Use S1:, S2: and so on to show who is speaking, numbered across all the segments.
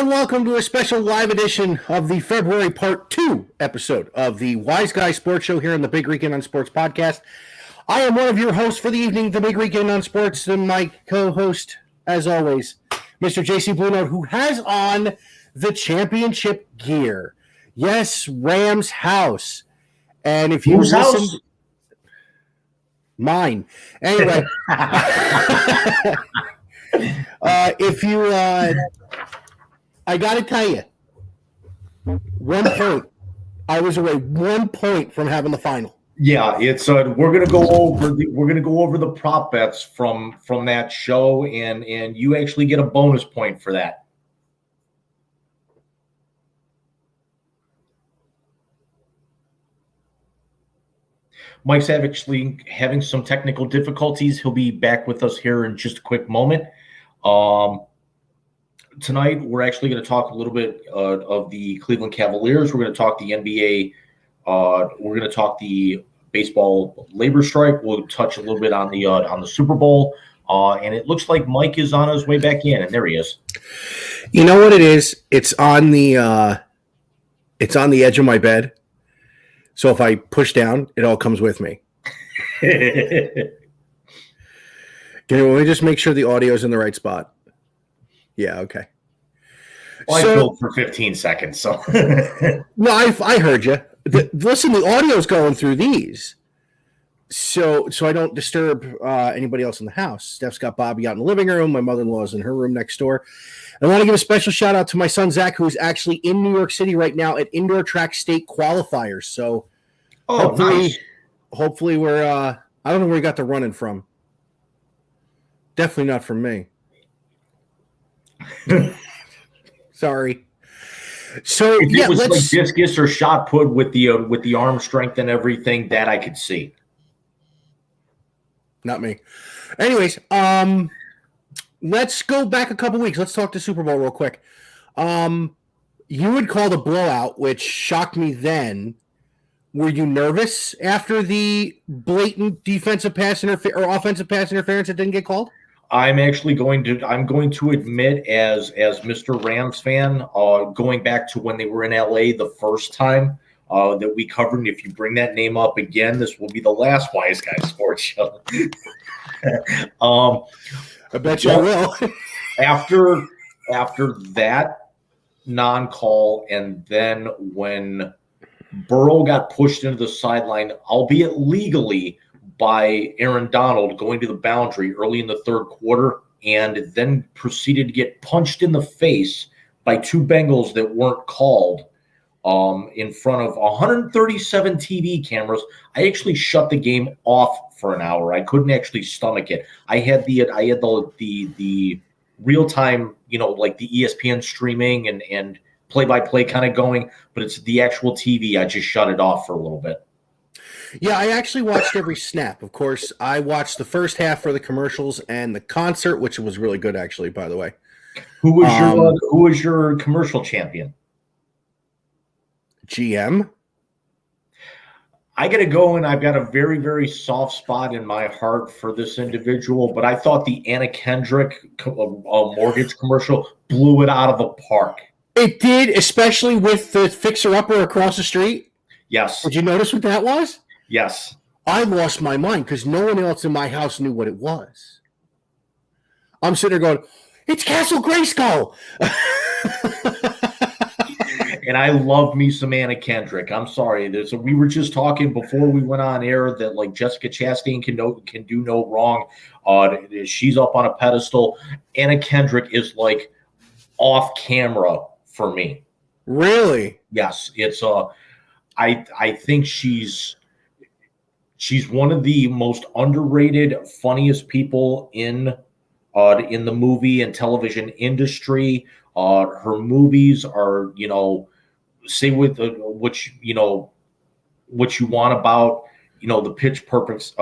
S1: and welcome to a special live edition of the February Part 2 episode of the Wise Guy Sports Show here on the Big Weekend on Sports podcast. I am one of your hosts for the evening, the Big Weekend on Sports, and my co-host, as always, Mr. JC Bluenode, who has on the championship gear. Yes, Rams house. And if you
S2: Whose
S1: listen...
S2: house?
S1: Mine. Anyway. I got to tell you, 1 point. I was away 1 point from having the final.
S2: Yeah, it's we're gonna go over the prop bets from that show, and you actually get a bonus point for that. Mike's actually having some technical difficulties. He'll be back with us here in just a quick moment. Tonight, we're actually going to talk a little bit of the Cleveland Cavaliers. We're going to talk the NBA. We're going to talk the baseball labor strike. We'll touch a little bit on the Super Bowl. And it looks like Mike is on his way back in, and there he is.
S1: You know what it is? It's on the edge of my bed. So if I push down, it all comes with me. Can we just make sure the audio is in the right spot? Yeah, okay.
S2: Well, I built for 15 seconds, so.
S1: No, I heard you. Listen, the audio's going through these. So I don't disturb anybody else in the house. Steph's got Bobby out in the living room. My mother-in-law's in her room next door. I want to give a special shout out to my son, Zach, who's actually in New York City right now at indoor track state qualifiers. So hopefully we're, I don't know where he got the running from. Definitely not from me. Sorry. So
S2: if
S1: yeah,
S2: it was like discus or shot put with the arm strength and everything, that I could see.
S1: Not me. Anyways, let's go back a couple weeks. Let's talk to Super Bowl real quick. You had called a blowout, which shocked me then. Were you nervous after the blatant defensive pass or offensive pass interference that didn't get called?
S2: I'm going to admit, as Mr. Rams fan, going back to when they were in LA the first time that we covered, and if you bring that name up again, this will be the last Wise Guy Sports Show.
S1: I bet you I will.
S2: After that non-call, and then when Burrow got pushed into the sideline, albeit legally, by Aaron Donald going to the boundary early in the third quarter, and then proceeded to get punched in the face by two Bengals that weren't called in front of 137 TV cameras. I actually shut the game off for an hour. I couldn't actually stomach it. I had the real time, like the ESPN streaming and play-by-play kind of going, but it's the actual TV. I just shut it off for a little bit.
S1: Yeah, I actually watched every snap. Of course, I watched the first half for the commercials and the concert, which was really good, actually, by the way.
S2: Who was your commercial champion?
S1: GM.
S2: I got to go, and I've got a very, very soft spot in my heart for this individual, but I thought the Anna Kendrick mortgage commercial blew it out of the park.
S1: It did, especially with the fixer-upper across the street.
S2: Yes.
S1: Did you notice what that was?
S2: Yes.
S1: I lost my mind because no one else in my house knew what it was. I'm sitting there going, it's Castle Grayskull.
S2: And I love me some Anna Kendrick. I'm sorry. We were just talking before we went on air that like Jessica Chastain can do no wrong. She's up on a pedestal. Anna Kendrick is like off camera for me.
S1: Really?
S2: Yes. It's I think she's one of the most underrated, funniest people in the movie and television industry. Her movies are, say with what you want about, the Pitch Perfects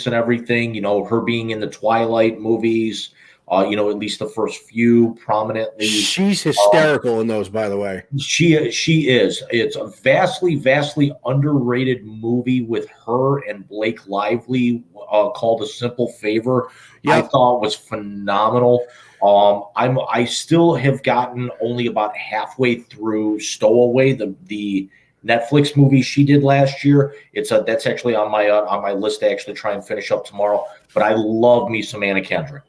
S2: and everything. Her being in the Twilight movies, At least the first few prominently.
S1: She's hysterical in those, by the way.
S2: She is. It's a vastly underrated movie with her and Blake Lively called A Simple Favor. Yep. I thought was phenomenal. I still have gotten only about halfway through Stowaway, the Netflix movie she did last year. That's actually on my list to actually try and finish up tomorrow. But I love me some Anna Kendrick.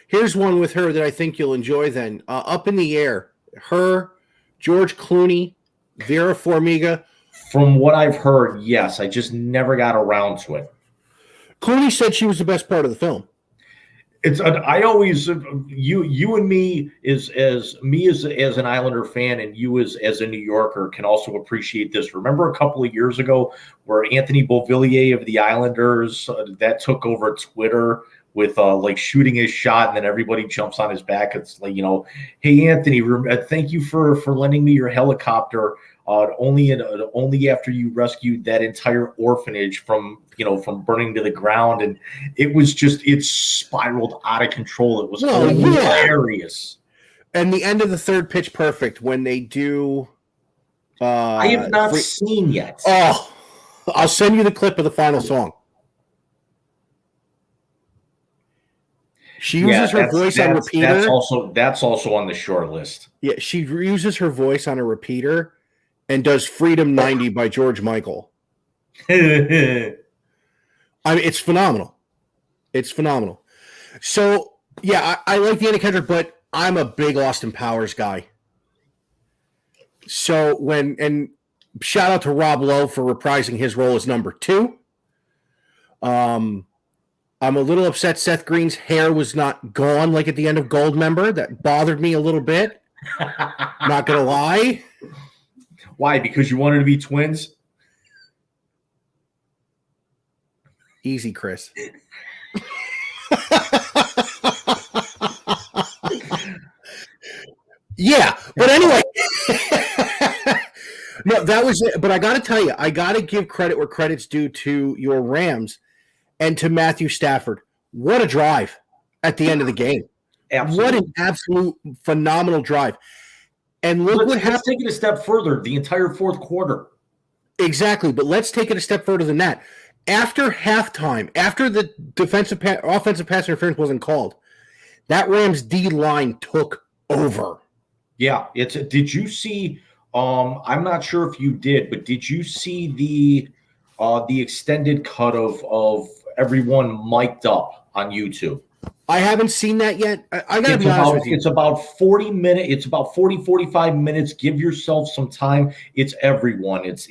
S1: Here's one with her that I think you'll enjoy then. Up in the Air. Her, George Clooney, Vera Farmiga.
S2: From what I've heard, yes. I just never got around to it.
S1: Clooney said she was the best part of the film.
S2: I always you and me as an Islander fan and you as a New Yorker can also appreciate this. Remember a couple of years ago where Anthony Beauvillier of the Islanders that took over Twitter with like shooting his shot and then everybody jumps on his back. It's like, hey Anthony, thank you for lending me your helicopter. Only after you rescued that entire orphanage from burning to the ground, and it spiraled out of control. It was hilarious.
S1: And the end of the third Pitch Perfect when they do.
S2: I have not seen yet.
S1: Oh, I'll send you the clip of the final song. She uses her voice on repeater.
S2: That's also on the short list.
S1: Yeah, she uses her voice on a repeater and does Freedom 90 by George Michael. I mean, it's phenomenal. It's phenomenal. So, yeah, I like the Anna Kendrick, but I'm a big Austin Powers guy. So and shout out to Rob Lowe for reprising his role as number 2. I'm a little upset Seth Green's hair was not gone like at the end of Goldmember. That bothered me a little bit. Not gonna lie.
S2: Why? Because you wanted to be twins?
S1: Easy, Chris. Yeah, but anyway. No, that was it. But I got to tell you, I got to give credit where credit's due to your Rams and to Matthew Stafford. What a drive at the end of the game. Absolutely. What an absolute phenomenal drive. And look what happened.
S2: Let's take it a step further, the entire fourth quarter.
S1: Exactly, but let's take it a step further than that. After halftime, after the offensive pass interference wasn't called, that Rams D line took over.
S2: Yeah, did you see I'm not sure if you did, but did you see the extended cut of everyone mic'd up on YouTube?
S1: I haven't seen that yet. I got to be honest with you.
S2: It's about 40 minutes. It's about 45 minutes. Give yourself some time. It's everyone. It's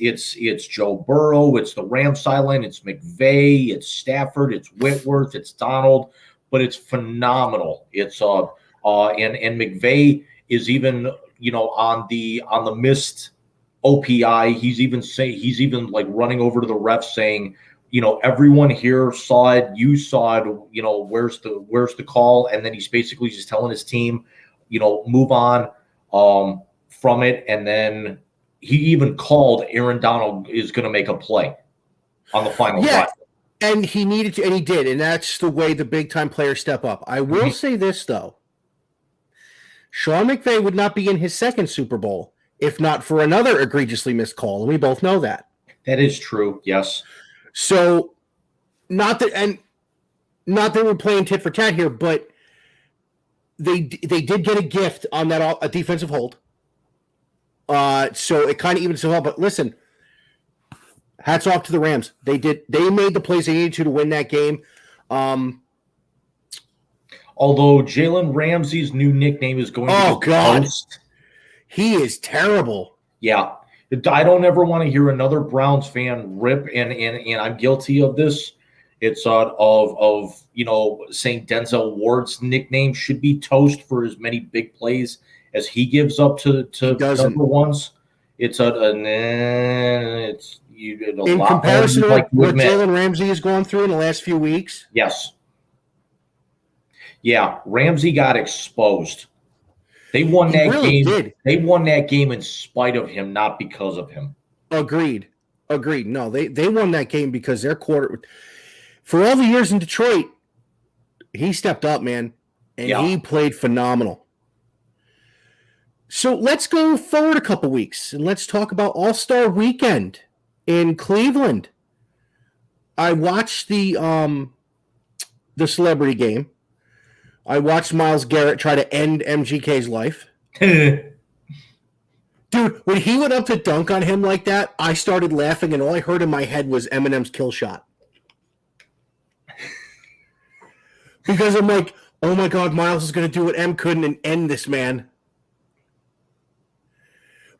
S2: Joe Burrow. It's the Rams sideline. It's McVay. It's Stafford. It's Whitworth. It's Donald. But it's phenomenal. It's and McVay is even on the missed OPI. He's even like running over to the ref saying, everyone here saw it. You saw it. Where's the call? And then he's basically just telling his team, move on from it. And then he even called Aaron Donald is going to make a play on the final drive.
S1: And he needed to, and he did. And that's the way the big time players step up. I will say this though. Sean McVay would not be in his second Super Bowl if not for another egregiously missed call. And we both know that.
S2: That is true. Yes.
S1: So, not that we're playing tit for tat here, but they did get a gift on that a defensive hold. So it kind of evens it out. But listen, hats off to the Rams. They made the plays they needed to win that game.
S2: Although Jalen Ramsey's new nickname is going to be Ghost.
S1: He is terrible.
S2: Yeah. I don't ever want to hear another Browns fan rip, and I'm guilty of this. It's of saying Denzel Ward's nickname should be Toast for as many big plays as he gives up to number ones. It's in
S1: comparison to what Jalen Ramsey has gone through in the last few weeks.
S2: Yes. Yeah, Ramsey got exposed. They won that game. They won that game in spite of him, not because of him.
S1: Agreed. No, they won that game because their quarter. For all the years in Detroit, he stepped up, man. and
S2: Yeah.
S1: he played phenomenal. So let's go forward a couple weeks and let's talk about All-Star Weekend in Cleveland. I watched the celebrity game. I watched Myles Garrett try to end MGK's life. Dude, when he went up to dunk on him like that, I started laughing, and all I heard in my head was Eminem's Kill Shot. Because I'm like, oh my God, Myles is going to do what M couldn't and end this man.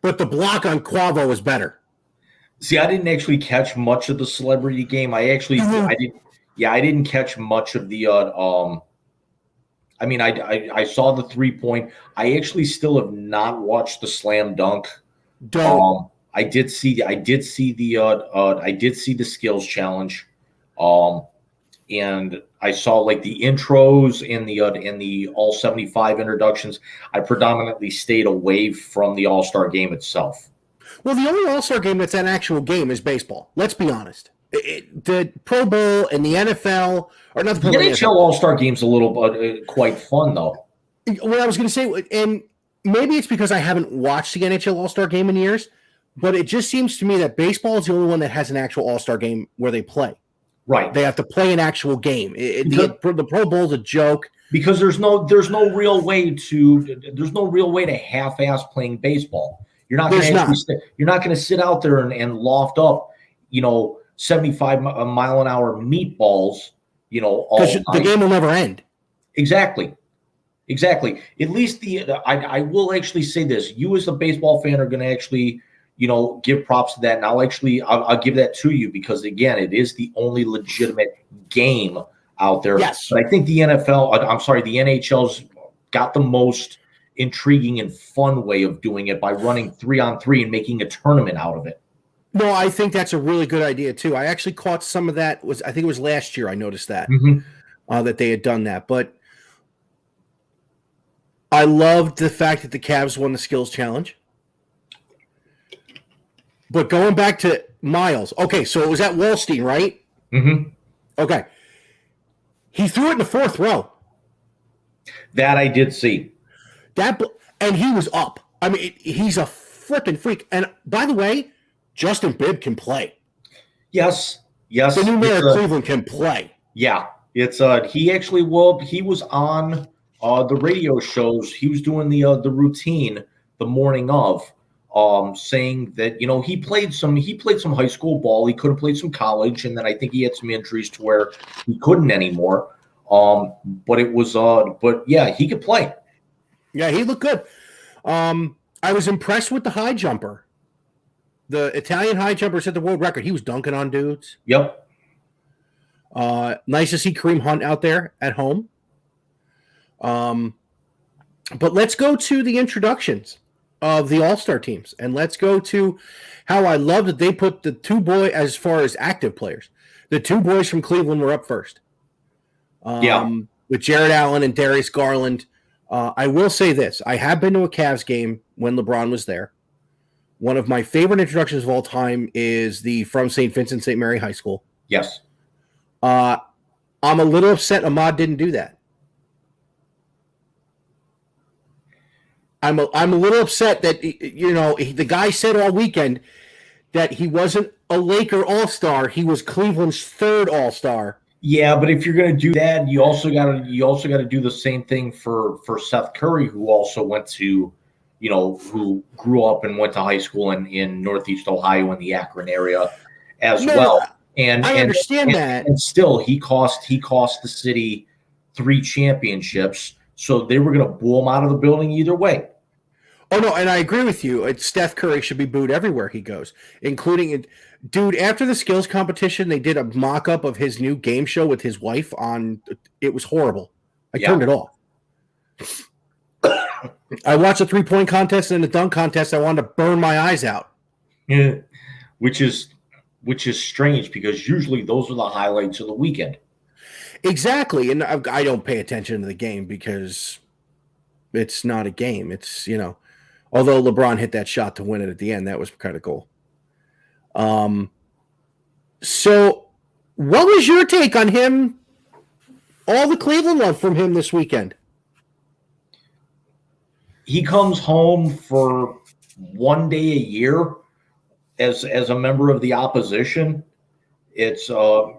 S1: But the block on Quavo was better.
S2: See, I didn't actually catch much of the celebrity game. I didn't catch much of the I mean, I saw the 3-point. I actually still have not watched the slam dunk.
S1: Don't.
S2: I did see the skills challenge. And I saw like the intros and the all 75 introductions. I predominantly stayed away from the All-Star game itself.
S1: Well, the only All-Star game that's an actual game is baseball. Let's be honest. The Pro Bowl and the NFL, or not the Pro
S2: The
S1: Bowl,
S2: NHL All-Star game's a little quite fun though.
S1: What I was going to say, and maybe it's because I haven't watched the NHL All-Star game in years, but it just seems to me that baseball is the only one that has an actual All-Star game where they play.
S2: Right.
S1: They have to play an actual game. The Pro Bowl is a joke.
S2: Because there's no real way to half-ass playing baseball. You're not going to sit out there and loft up, 75 mile an hour meatballs, all
S1: because
S2: night.
S1: the game will never end.
S2: Exactly. At least I will actually say this: you as a baseball fan are going to actually, give props to that, and I'll give that to you because again, it is the only legitimate game out there.
S1: Yes.
S2: But I think the NHL's got the most intriguing and fun way of doing it by running 3-on-3 and making a tournament out of it.
S1: No, I think that's a really good idea too. I actually caught some of that. I think it was last year I noticed that that they had done that. But I loved the fact that the Cavs won the skills challenge. But going back to Myles, okay, so it was at Wallstein, right?
S2: Mm-hmm.
S1: Okay. He threw it in the fourth row.
S2: That I did see.
S1: And he was up. I mean, he's a flipping freak. And by the way, Justin Bibb can play.
S2: Yes.
S1: The new mayor of Cleveland can play.
S2: Yeah. It's he was on the radio shows. He was doing the routine the morning of, saying that he played some high school ball. He could have played some college, and then I think he had some injuries to where he couldn't anymore. But yeah, he could play.
S1: Yeah, he looked good. I was impressed with the high jumper. The Italian high jumper set the world record. He was dunking on dudes.
S2: Yep.
S1: Nice to see Kareem Hunt out there at home. But let's go to the introductions of the All-Star teams. And let's go to how I love that they put the two boys, as far as active players, the two boys from Cleveland were up first. With Jared Allen and Darius Garland. I will say this. I have been to a Cavs game when LeBron was there. One of my favorite introductions of all time is the from St. Vincent St. Mary High School.
S2: Yes.
S1: I'm a little upset Ahmad didn't do that. I'm a little upset that the guy said all weekend that he wasn't a Laker All-Star. He was Cleveland's third All-Star.
S2: Yeah, but if you're going to do that, you also got to do the same thing for Seth Curry, who also went to, who grew up and went to high school in Northeast Ohio in the Akron area as well. And
S1: I understand that.
S2: And still, he cost the city 3 championships. So they were going to boo him out of the building either way.
S1: Oh, no, and I agree with you. Steph Curry should be booed everywhere he goes, including – dude, after the skills competition, they did a mock-up of his new game show with his wife on – it was horrible. I turned it off. I watched a 3-point contest and a dunk contest. I wanted to burn my eyes out.
S2: Yeah, which is strange because usually those are the highlights of the weekend.
S1: Exactly, and I don't pay attention to the game because it's not a game. It's, although LeBron hit that shot to win it at the end, that was kind of cool. So what was your take on him, all the Cleveland love from him this weekend?
S2: he comes home for one day a year as a member of the opposition. It's I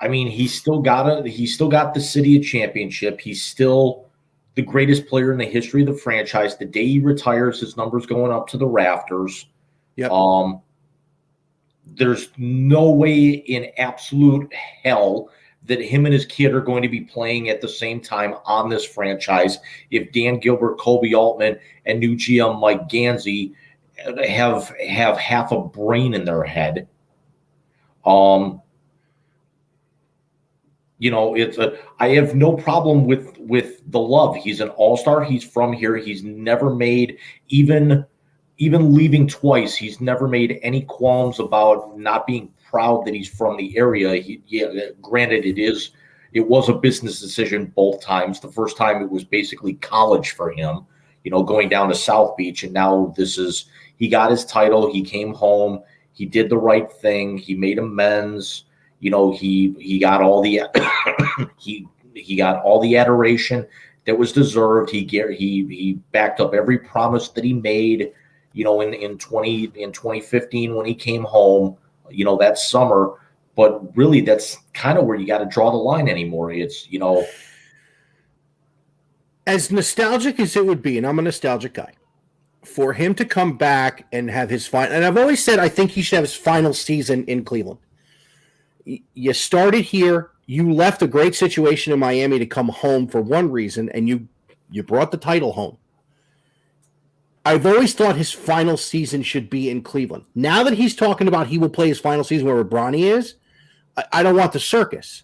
S2: mean, he's still got the City championship. He's still the greatest player in the history of the franchise. The day he retires, his number's going up to the rafters.
S1: Yep.
S2: There's no way in absolute hell that him and his kid are going to be playing at the same time on this franchise if Dan Gilbert, Kobe Altman, and new GM Mike Gansey have half a brain in their head. I have no problem with the love. He's an all-star. He's from here. He's never made, even leaving twice, he's never made any qualms about not being proud that he's from the area. Granted, it was a business decision both times. The first time it was basically college for him, going down to South Beach, and now he got his title. He came home. He did the right thing. He made amends. He got all the he got all the adoration that was deserved. He backed up every promise that he made. In 2015 when he came home, that summer. But really, that's kind of where you got to draw the line anymore. It's
S1: as nostalgic as it would be, and I'm a nostalgic guy, for him to come back and have his final. And I've always said I think he should have his final season in Cleveland. You started here. You left a great situation in Miami to come home for one reason, and you brought the title home. I've always thought his final season should be in Cleveland. Now that he's talking about he will play his final season where Bronny is, I don't want the circus.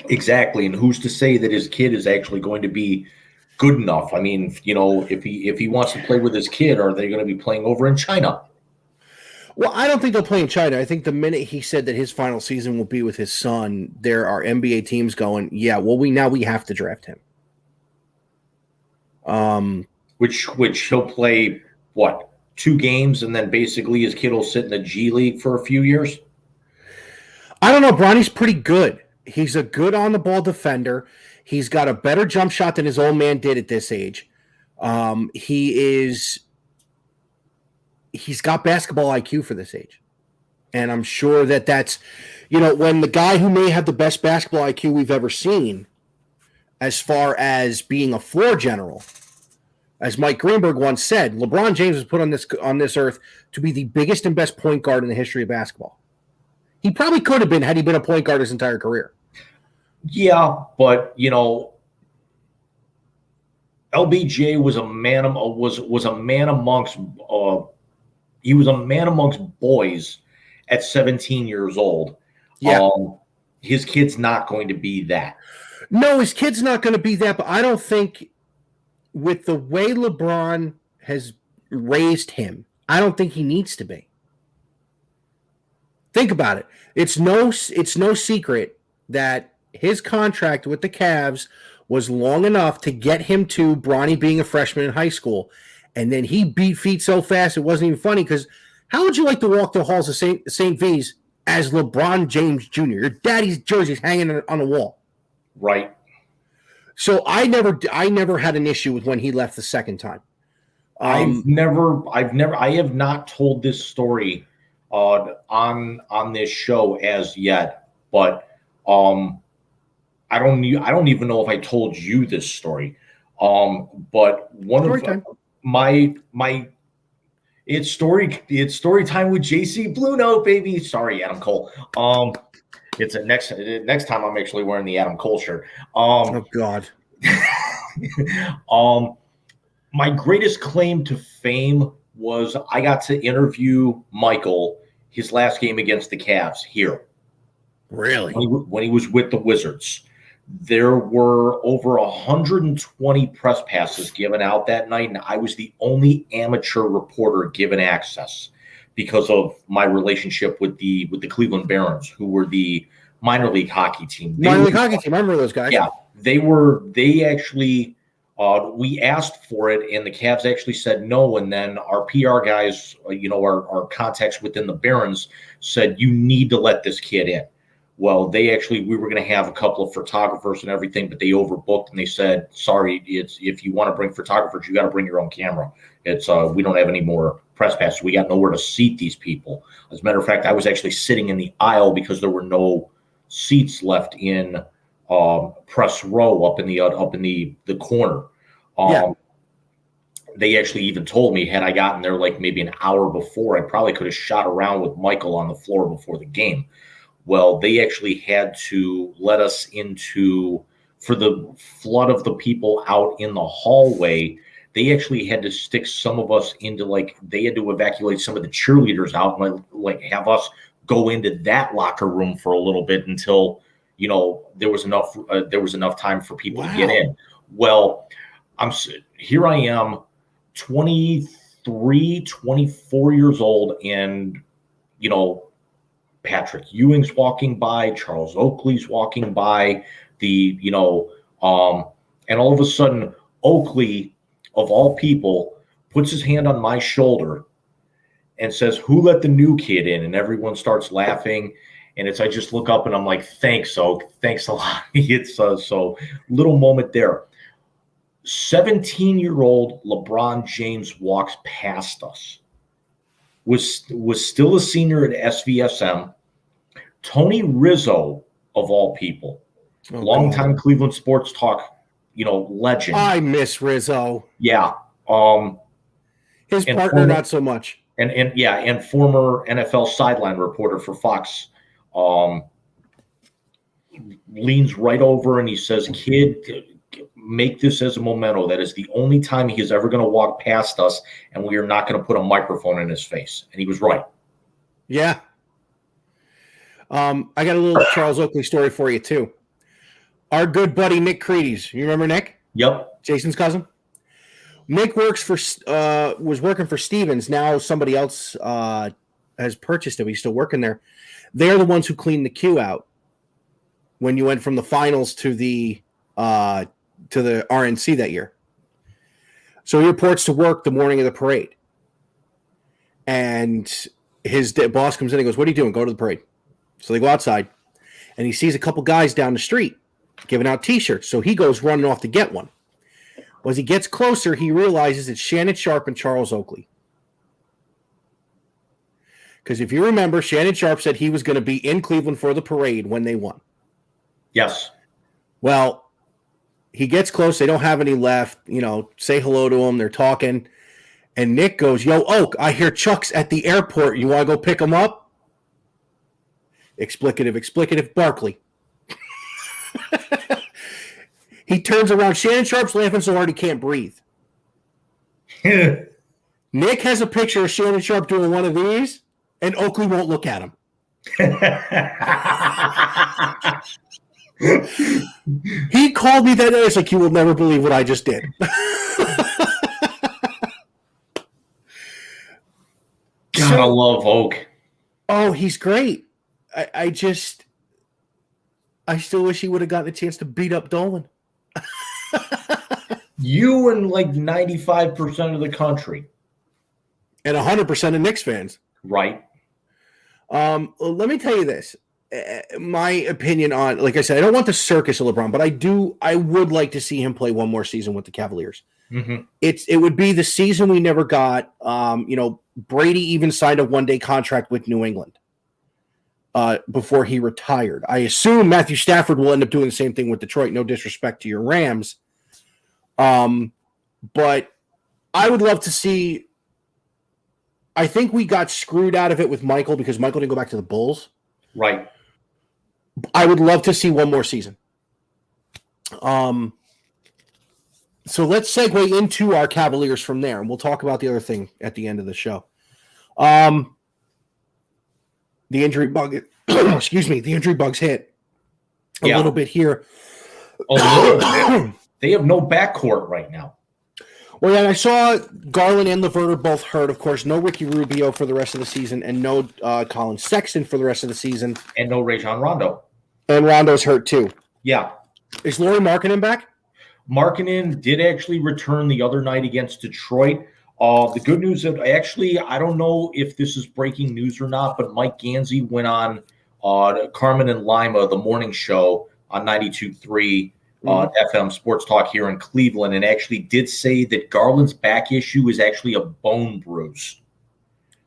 S2: Exactly, and who's to say that his kid is actually going to be good enough? I mean, if he wants to play with his kid, are they going to be playing over in China?
S1: Well, I don't think they'll play in China. I think the minute he said that his final season will be with his son, there are NBA teams going, yeah, well, we have to draft him.
S2: Which he'll play, 2 games, and then basically his kid will sit in the G League for a few years?
S1: I don't know. Bronny's pretty good. He's a good on-the-ball defender. He's got a better jump shot than his old man did at this age. He's got basketball IQ for this age. And I'm sure that's, when the guy who may have the best basketball IQ we've ever seen, as far as being a floor general, as Mike Greenberg once said, LeBron James was put on this earth to be the biggest and best point guard in the history of basketball. He probably could have been had he been a point guard his entire career. Yeah,
S2: but LBJ was a man amongst he was a man amongst boys at 17 years old.
S1: Yeah.
S2: His kid's not going to be that.
S1: No, his kid's not going to be that, but I don't think with the way LeBron has raised him, I don't think he needs to be. Think about it. It's no secret that his contract with the Cavs was long enough to get him to Bronny being a freshman in high school. And then he beat feet so fast it wasn't even funny, because how would you like to walk the halls of St. V's as LeBron James Jr.? Your daddy's jersey's hanging on the wall.
S2: Right.
S1: So I never had an issue with when he left the second time.
S2: I have not told this story on this show as yet, but I don't even know if I told you this story. But one
S1: story
S2: of
S1: time.
S2: It's story time with JC Blue Note, baby. Sorry, Adam Cole. It's next time I'm actually wearing the Adam Cole shirt.
S1: Oh God.
S2: My greatest claim to fame was I got to interview Michael his last game against the Cavs here.
S1: Really?
S2: When he was with the Wizards. There were over 120 press passes given out that night, and I was the only amateur reporter given access because of my relationship with the Cleveland Barons, who were the minor league hockey team.
S1: I remember those guys.
S2: Yeah, they actually, we asked for it, and the Cavs actually said no, and then our PR guys, our contacts within the Barons said, you need to let this kid in. Well, we were going to have a couple of photographers and everything, but they overbooked and they said, sorry, if you want to bring photographers, you got to bring your own camera. We don't have any more press passes. We got nowhere to seat these people. As a matter of fact, I was actually sitting in the aisle because there were no seats left in press row up in the corner. They actually even told me, had I gotten there like maybe an hour before, I probably could have shot around with Michael on the floor before the game. Well, they actually had to let us into, for the flood of the people out in the hallway, they actually had to stick some of us into, like, they had to evacuate some of the cheerleaders out and like have us go into that locker room for a little bit until, there was enough time for people to get in. Well, here I am, 23, 24 years old, and, Patrick Ewing's walking by, Charles Oakley's walking by, and all of a sudden, Oakley, of all people, puts his hand on my shoulder and says, "Who let the new kid in?" And everyone starts laughing. And I just look up and I'm like, "Thanks, Oak. Thanks a lot." It's so little moment there. 17-year-old LeBron James walks past us. Was still a senior at SVSM. Tony Rizzo, of all people, longtime Cleveland sports talk, legend.
S1: I miss Rizzo.
S2: Yeah.
S1: His partner, not so much.
S2: And former NFL sideline reporter for Fox, leans right over and he says, "Kid, make this as a memento. That is the only time he is ever going to walk past us, and we are not going to put a microphone in his face." And he was right.
S1: Yeah. I got a little Charles Oakley story for you too. Our good buddy Nick Credes. You remember Nick?
S2: Yep.
S1: Jason's cousin. Nick was working for Stevens. Now somebody else has purchased him. He's still working there. They're the ones who cleaned the queue out when you went from the finals to the RNC that year. So he reports to work the morning of the parade. And his boss comes in and goes, "What are you doing? Go to the parade." So they go outside, and he sees a couple guys down the street giving out T-shirts. So he goes running off to get one. Well, as he gets closer, he realizes it's Shannon Sharpe and Charles Oakley. Because if you remember, Shannon Sharpe said he was going to be in Cleveland for the parade when they won.
S2: Yes.
S1: Well, he gets close. They don't have any left. Say hello to him. They're talking. And Nick goes, "Yo, Oak, I hear Chuck's at the airport. You want to go pick him up?" Explicative, Barkley. He turns around. Shannon Sharpe's laughing so hard he can't breathe. Nick has a picture of Shannon Sharpe doing one of these, and Oakley won't look at him. He called me that day. It's like, "You will never believe what I just did."
S2: Gotta love Oak.
S1: Oh, he's great. I still wish he would have gotten a chance to beat up Dolan.
S2: You and like 95% of the country.
S1: And 100% of Knicks fans.
S2: Right.
S1: Let me tell you this. My opinion on, like I said, I don't want the circus of LeBron, but I would like to see him play one more season with the Cavaliers.
S2: Mm-hmm.
S1: It would be the season we never got. Brady even signed a one-day contract with New England before he retired. I assume Matthew Stafford will end up doing the same thing with Detroit. No disrespect to your Rams. But I would love to see. I think we got screwed out of it with Michael because Michael didn't go back to the Bulls.
S2: Right.
S1: I would love to see one more season. So let's segue into our Cavaliers from there, and we'll talk about the other thing at the end of the show. The injury bug, the injury bugs hit a little bit here.
S2: Oh, they have no backcourt right now.
S1: Well, yeah, I saw Garland and LeVert are both hurt. Of course, no Ricky Rubio for the rest of the season, and no Colin Sexton for the rest of the season.
S2: And no Rajon Rondo.
S1: And Rondo's hurt too.
S2: Yeah.
S1: Is Lauri Markkanen back?
S2: Markkanen did actually return the other night against Detroit. The good news is, actually, I don't know if this is breaking news or not, but Mike Gansey went on Carmen and Lima, the morning show on 92.3 FM Sports Talk here in Cleveland, and actually did say that Garland's back issue is actually a bone bruise.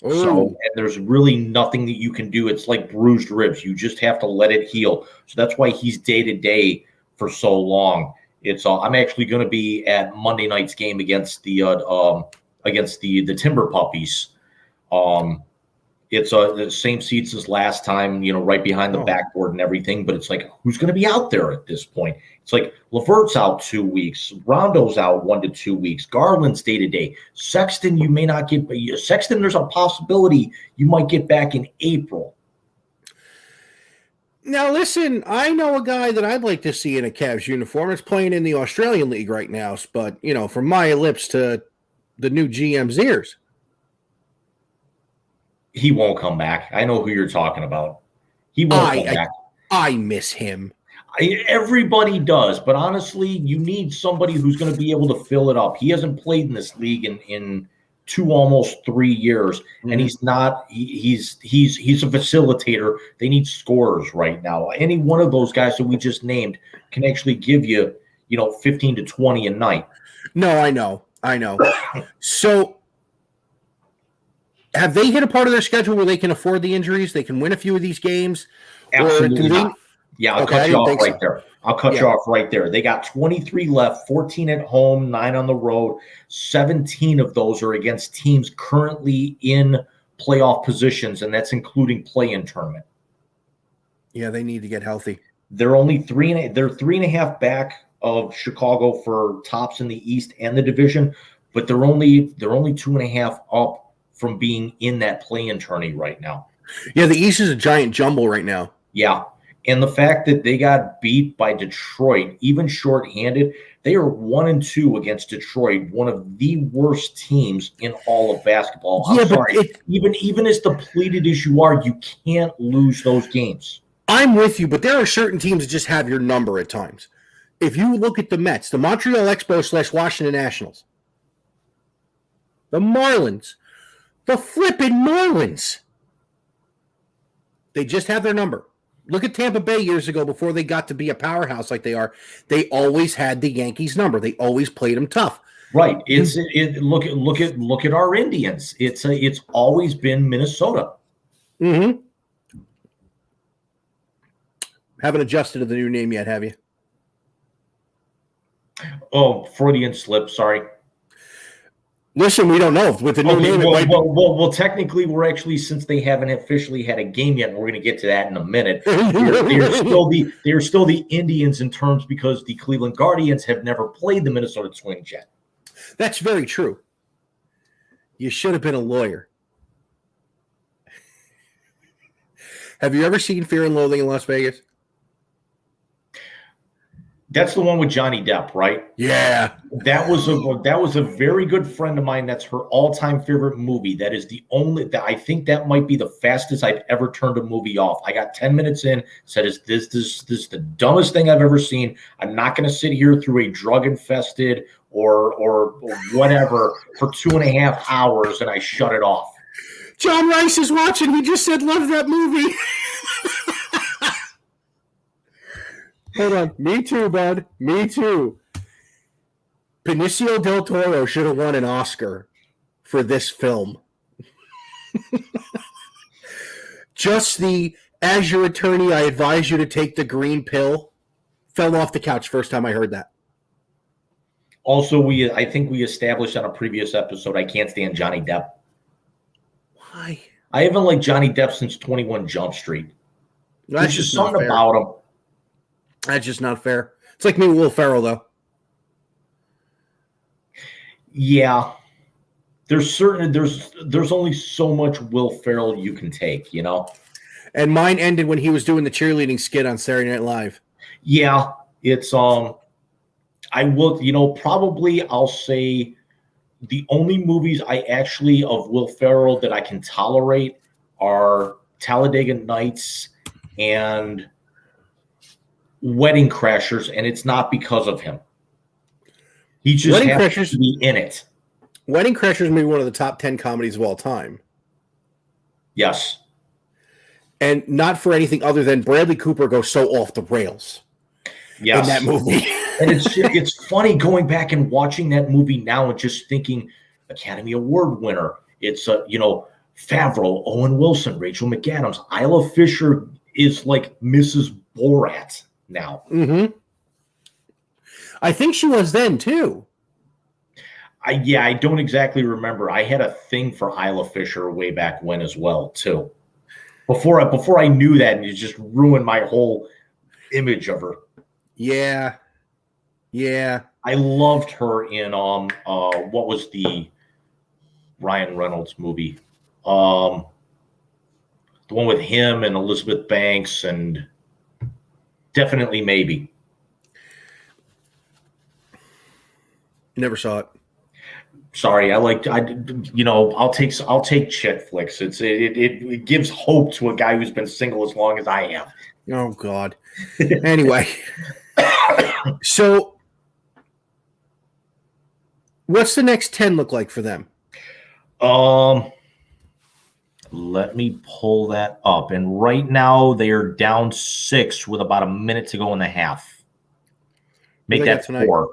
S1: Ooh.
S2: So, and there's really nothing that you can do. It's like bruised ribs. You just have to let it heal. So that's why he's day to day for so long. It's I'm actually going to be at Monday night's game against the Timber Puppies. It's the same seats as last time, right behind the backboard and everything. But it's like, who's going to be out there at this point? It's like Levert's out 2 weeks. Rondo's out 1 to 2 weeks. Garland's day to day. Sexton, you may not get. Sexton, there's a possibility you might get back in April.
S1: Now, listen, I know a guy that I'd like to see in a Cavs uniform. It's playing in the Australian League right now. But, from my lips to the new GM's ears.
S2: He won't come back. I know who you're talking about. He won't come back.
S1: I miss him.
S2: Everybody does, but honestly, you need somebody who's going to be able to fill it up. He hasn't played in this league in almost 3 years, and he's not. He's a facilitator. They need scorers right now. Any one of those guys that we just named can actually give you, 15 to 20 a night.
S1: No, I know. So, have they hit a part of their schedule where they can afford the injuries? They can win a few of these games?
S2: Absolutely not. Yeah, I'll cut you off right there. I'll cut you off right there. They got 23 left, 14 at home, 9 on the road. 17 of those are against teams currently in playoff positions, and that's including play-in tournament.
S1: Yeah, they need to get healthy.
S2: They're only 3.5 back of Chicago for tops in the East and the division, but they're only 2.5 up from being in that play-in tourney right now.
S1: Yeah, the East is a giant jumble right now.
S2: Yeah. And the fact that they got beat by Detroit, even shorthanded, they are 1-2 against Detroit, one of the worst teams in all of basketball. I'm sorry. Even as depleted as you are, you can't lose those games.
S1: I'm with you, but there are certain teams that just have your number at times. If you look at the Mets, the Montreal Expos / Washington Nationals, the Marlins, the flippin' Marlins, they just have their number. Look at Tampa Bay years ago before they got to be a powerhouse like they are. They always had the Yankees number. They always played them tough.
S2: Right. Look at our Indians. It's always been Minnesota.
S1: Mm-hmm. Haven't adjusted to the new name yet, have you?
S2: Oh, Freudian slip. Sorry.
S1: Listen, we don't know with the new name.
S2: Well, technically, we're actually, since they haven't officially had a game yet, and we're going to get to that in a minute. They're still the Indians in terms because the Cleveland Guardians have never played the Minnesota Twins yet.
S1: That's very true. You should have been a lawyer. Have you ever seen Fear and Loathing in Las Vegas?
S2: That's the one with Johnny Depp, right?
S1: Yeah.
S2: That was a very good friend of mine. That's her all-time favorite movie. That is the only I think that might be the fastest I've ever turned a movie off. I got 10 minutes in, said, "Is this the dumbest thing I've ever seen? I'm not going to sit here through a drug-infested or whatever for 2.5 hours," and I shut it off.
S1: John Rice is watching. He just said, "Love that movie." Hold on. Me too, bud. Me too. Benicio del Toro should have won an Oscar for this film. Just the, as your attorney, I advise you to take the green pill, fell off the couch first time I heard that.
S2: Also, I think we established on a previous episode, I can't stand Johnny Depp.
S1: Why?
S2: I haven't liked Johnny Depp since 21 Jump Street. There's just something about him.
S1: That's just not fair. It's like me with Will Ferrell, though.
S2: Yeah. There's only so much Will Ferrell you can take,
S1: And mine ended when he was doing the cheerleading skit on Saturday Night Live.
S2: Yeah. It's I will, probably I'll say the only movies I actually of Will Ferrell that I can tolerate are Talladega Nights and Wedding Crashers, and it's not because of him. He just happens to be in it.
S1: Wedding Crashers may be one of the top 10 comedies of all time.
S2: Yes.
S1: And not for anything other than Bradley Cooper goes so off the rails
S2: Yes.
S1: in that movie.
S2: And it's funny going back and watching that movie now and just thinking Academy Award winner. It's Favreau, Owen Wilson, Rachel McAdams, Isla Fisher is like Mrs. Borat now.
S1: Mm-hmm. I think she was then too.
S2: I don't exactly remember. I had a thing for Isla Fisher way back when as well too. Before I knew that, and it just ruined my whole image of her.
S1: Yeah.
S2: I loved her in what was the Ryan Reynolds movie? The one with him and Elizabeth Banks and Definitely Maybe.
S1: Never saw it.
S2: Sorry, I'll take chick flicks. It gives hope to a guy who's been single as long as I have.
S1: Oh God. Anyway, so what's the next 10 look like for them?
S2: Let me pull that up. And right now they are down 6 with about a minute to go in the half. Make that 4.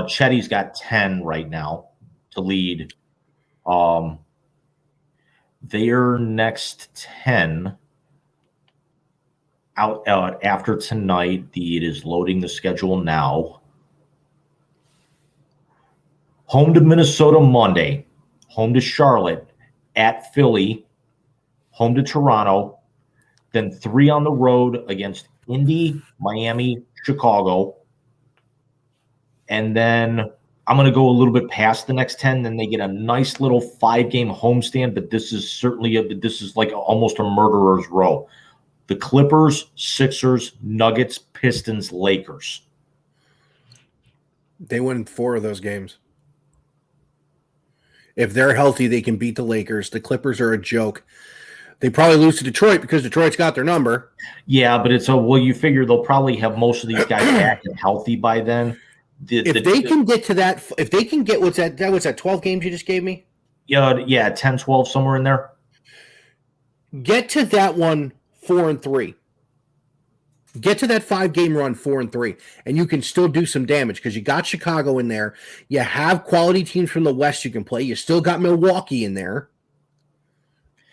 S2: Chetty's got 10 right now to lead. Their next 10 out after tonight. It is loading the schedule now. Home to Minnesota Monday, home to Charlotte, at Philly, home to Toronto, then 3 on the road against Indy, Miami, Chicago. And then I'm going to go a little bit past the next 10. Then they get a nice little 5-game homestand, but this is like almost a murderer's row. The Clippers, Sixers, Nuggets, Pistons, Lakers.
S1: They win 4 of those games. If they're healthy, they can beat the Lakers. The Clippers are a joke. They probably lose to Detroit because Detroit's got their number.
S2: Yeah, but you figure they'll probably have most of these guys back and healthy by then.
S1: If they can get to that, if they can get what's that 12 games you just gave me?
S2: Yeah, 10, 12, somewhere in there.
S1: Get to that one 4-3. Get to that 5-game run 4-3, and you can still do some damage because you got Chicago in there. You have quality teams from the West you can play. You still got Milwaukee in there,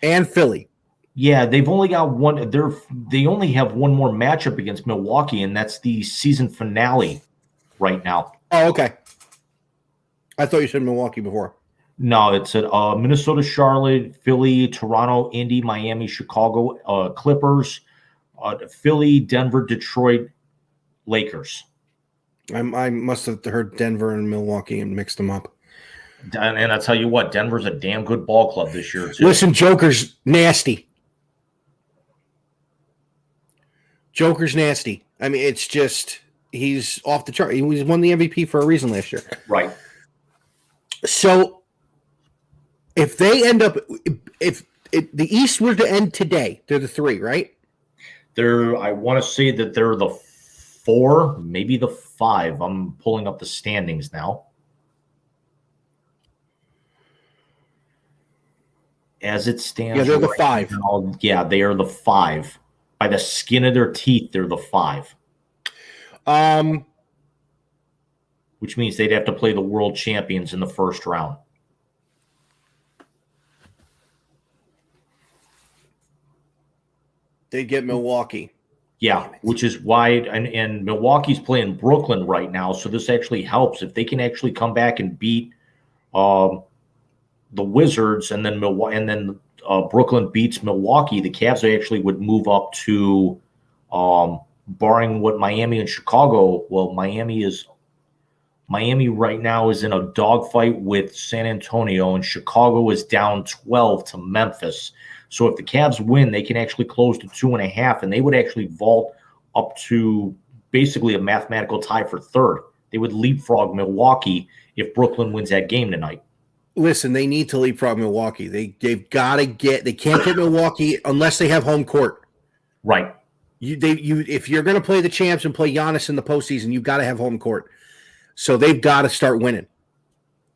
S1: and Philly.
S2: Yeah, they've only got one. They only have one more matchup against Milwaukee, and that's the season finale right now.
S1: Oh, okay. I thought you said Milwaukee before.
S2: No, it's at Minnesota, Charlotte, Philly, Toronto, Indy, Miami, Chicago, Clippers, Philly, Denver, Detroit, Lakers.
S1: I must have heard Denver and Milwaukee and mixed them up.
S2: And I tell you what, Denver's a damn good ball club this year, too.
S1: Listen, Joker's nasty. Joker's nasty. I mean, it's just he's off the chart. He won the MVP for a reason last year.
S2: Right.
S1: So if they end up, if the East were to end today, they're the 3, right?
S2: I want to say that they're the 4, maybe the 5. I'm pulling up the standings now. As it stands,
S1: yeah, they're the 5.
S2: Now, yeah, they are the 5. By the skin of their teeth, they're the 5. Which means they'd have to play the world champions in the first round.
S1: They get Milwaukee.
S2: Yeah, which is why, and Milwaukee's playing Brooklyn right now, so this actually helps. If they can actually come back and beat the Wizards, and then Brooklyn beats Milwaukee, the Cavs actually would move up to, barring what Miami and Chicago. Well, Miami right now is in a dogfight with San Antonio, and Chicago is down 12 to Memphis. So if the Cavs win, they can actually close to 2.5, and they would actually vault up to basically a mathematical tie for 3rd. They would leapfrog Milwaukee if Brooklyn wins that game tonight.
S1: Listen, they need to leapfrog Milwaukee. They've got to get. They can't get Milwaukee unless they have home court.
S2: Right.
S1: If you're going to play the champs and play Giannis in the postseason, you've got to have home court. So they've got to start winning.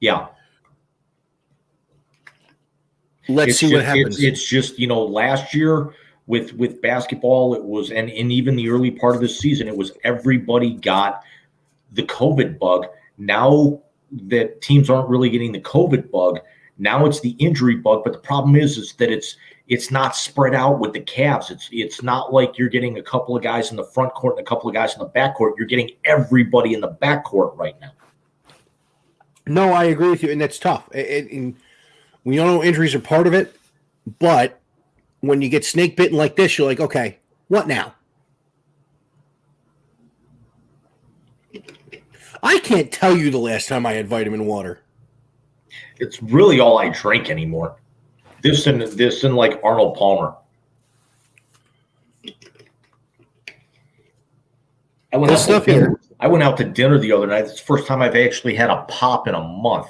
S2: Yeah.
S1: Let's see what happens.
S2: It's just, last year with basketball, it was, and even the early part of the season, it was everybody got the COVID bug. Now that teams aren't really getting the COVID bug, now it's the injury bug. But the problem is that it's not spread out with the Cavs. It's not like you're getting a couple of guys in the front court and a couple of guys in the back court. You're getting everybody in the back court right now.
S1: No, I agree with you, and that's tough. And we all know injuries are part of it, but when you get snake bitten like this, you're like, okay, what now? I can't tell you the last time I had vitamin water.
S2: It's really all I drink anymore. This and like Arnold Palmer. I went out to dinner the other night. It's the first time I've actually had a pop in a month.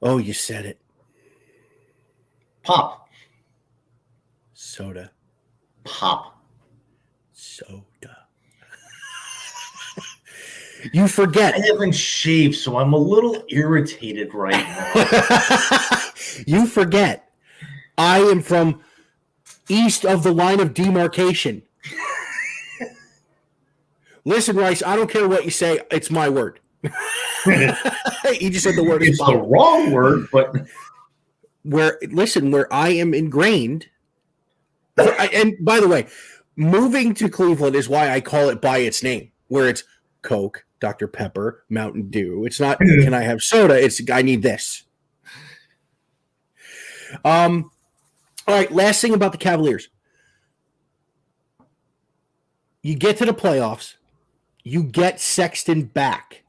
S1: Oh, you said it.
S2: Pop.
S1: Soda.
S2: Pop.
S1: Soda. You forget.
S2: I haven't shaved, so I'm a little irritated right now.
S1: You forget. I am from east of the line of demarcation. Listen, Rice, I don't care what you say. It's my word. You just said the word.
S2: It's the wrong word, but
S1: where I am ingrained. And by the way, moving to Cleveland is why I call it by its name, where it's Coke, Dr. Pepper, Mountain Dew. It's not, can I have soda? It's, I need this. All right, last thing about the Cavaliers. You get to the playoffs. You get Sexton back.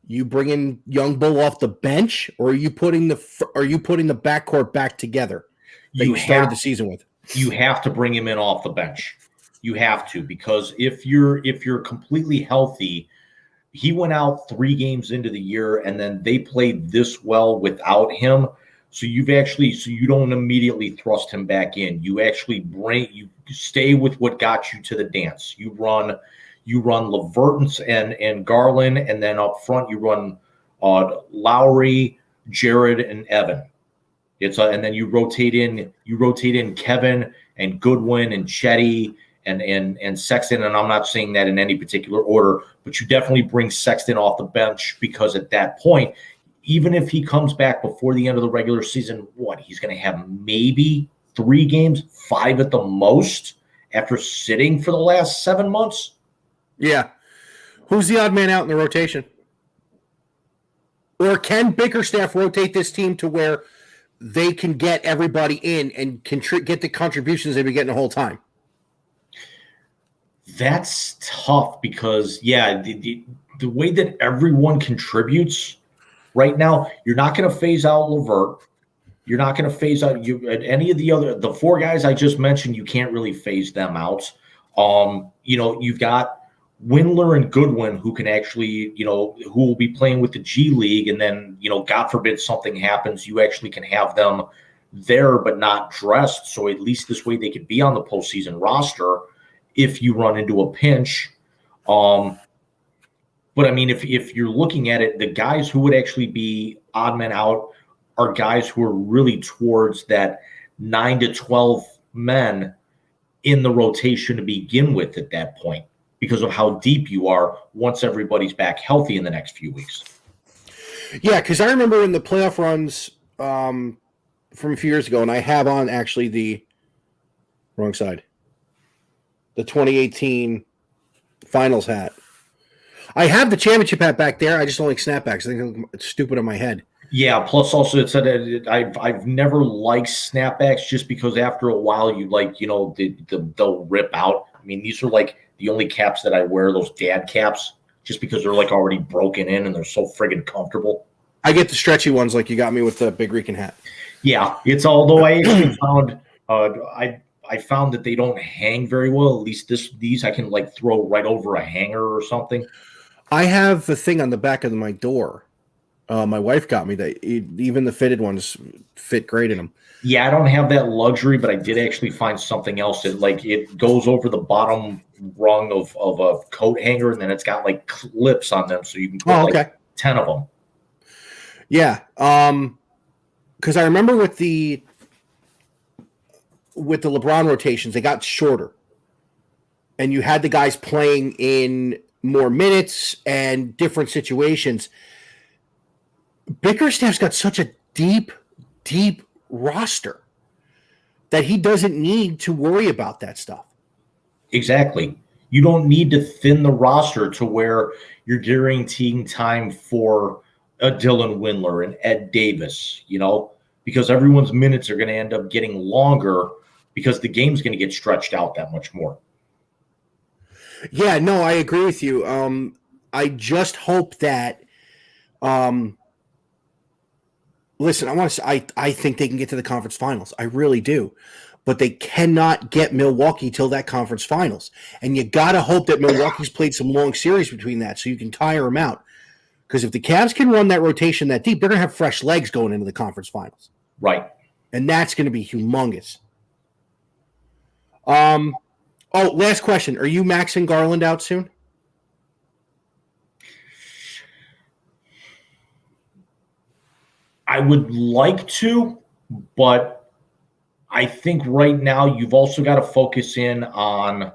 S1: You bring in Young Bull off the bench, or are you putting the backcourt back together that you started the season with?
S2: You have to bring him in off the bench. You have to, because if you're completely healthy, he went out 3 games into the year, and then they played this well without him. So you don't immediately thrust him back in. You actually you stay with what got you to the dance. You run LeVert and Garland, and then up front you run Lowry, Jared, and Evan. And then you rotate in Kevin and Goodwin and Chetty and Sexton. And I'm not saying that in any particular order, but you definitely bring Sexton off the bench, because at that point, even if he comes back before the end of the regular season, he's going to have maybe 3 games, 5 at the most, after sitting for the last 7 months.
S1: Yeah. Who's the odd man out in the rotation? Or can Bickerstaff rotate this team to where they can get everybody in and get the contributions they've been getting the whole time?
S2: That's tough, because, the way that everyone contributes right now, you're not going to phase out LeVert. You're not going to phase out any of the 4 guys I just mentioned. You can't really phase them out. You've got Windler and Goodwin, who can actually, who will be playing with the G League, and then, God forbid something happens, you actually can have them there but not dressed. So at least this way they could be on the postseason roster if you run into a pinch. But I mean, if you're looking at it, the guys who would actually be odd men out are guys who are really towards that 9 to 12 men in the rotation to begin with at that point, because of how deep you are once everybody's back healthy in the next few weeks.
S1: Yeah, because I remember in the playoff runs from a few years ago, and I have on actually the wrong side, the 2018 finals hat. I have the championship hat back there. I just don't like snapbacks. I think it's stupid on my head.
S2: Yeah, plus also it said I've never liked snapbacks, just because after a while they'll rip out. I mean, these are like the only caps that I wear, those dad caps, just because they're like already broken in and they're so friggin' comfortable.
S1: I get the stretchy ones like you got me with the Big Rican hat.
S2: Yeah, although I actually found I found that they don't hang very well. At least these I can like throw right over a hanger or something.
S1: I have the thing on the back of my door. My wife got me that even the fitted ones fit great in them.
S2: Yeah, I don't have that luxury, but I did actually find something else that it goes over the bottom rung of a coat hanger, and then it's got like clips on them, so you can put 10 of them.
S1: Yeah, because because I remember with the LeBron rotations, they got shorter, and you had the guys playing in more minutes and different situations. Bickerstaff's got such a deep roster that he doesn't need to worry about that stuff.
S2: Exactly. You don't need to thin the roster to where you're guaranteeing time for a Dylan Windler and Ed Davis, because everyone's minutes are going to end up getting longer because the game's going to get stretched out that much more.
S1: Yeah, no, I agree with you. I just hope that listen, I think they can get to the conference finals. I really do. But they cannot get Milwaukee till that conference finals. And you got to hope that Milwaukee's played some long series between that so you can tire them out. Because if the Cavs can run that rotation that deep, they're going to have fresh legs going into the conference finals.
S2: Right.
S1: And that's going to be humongous. Last question. Are you maxing Garland out soon?
S2: I would like to, but I think right now you've also got to focus in on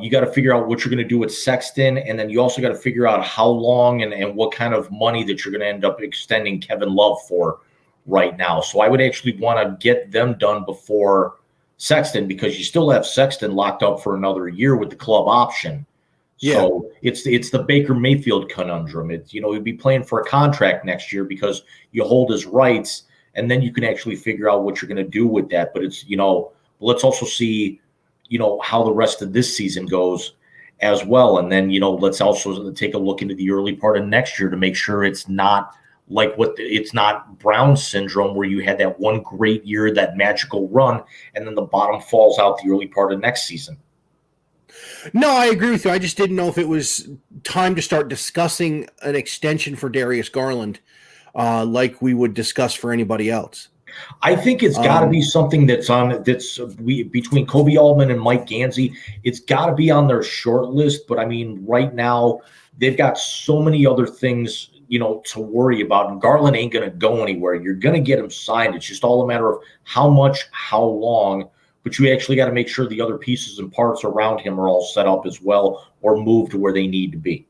S2: you got to figure out what you're going to do with Sexton, and then you also got to figure out how long and what kind of money that you're going to end up extending Kevin Love for right now. So I would actually want to get them done before Sexton, because you still have Sexton locked up for another year with the club option.
S1: Yeah.
S2: So it's the Baker Mayfield conundrum. It's, he'd be playing for a contract next year because you hold his rights, and then you can actually figure out what you're going to do with that. But it's, let's also see, how the rest of this season goes as well. And then, let's also take a look into the early part of next year to make sure it's not like it's not Brown syndrome where you had that one great year, that magical run, and then the bottom falls out the early part of next season.
S1: No, I agree with you. I just didn't know if it was time to start discussing an extension for Darius Garland like we would discuss for anybody else.
S2: I think it's got to be something that's between Kobe Altman and Mike Gansey. It's got to be on their short list. But I mean, right now they've got so many other things, to worry about. And Garland ain't going to go anywhere. You're going to get him signed. It's just all a matter of how much, how long. But you actually got to make sure the other pieces and parts around him are all set up as well, or moved to where they need to be.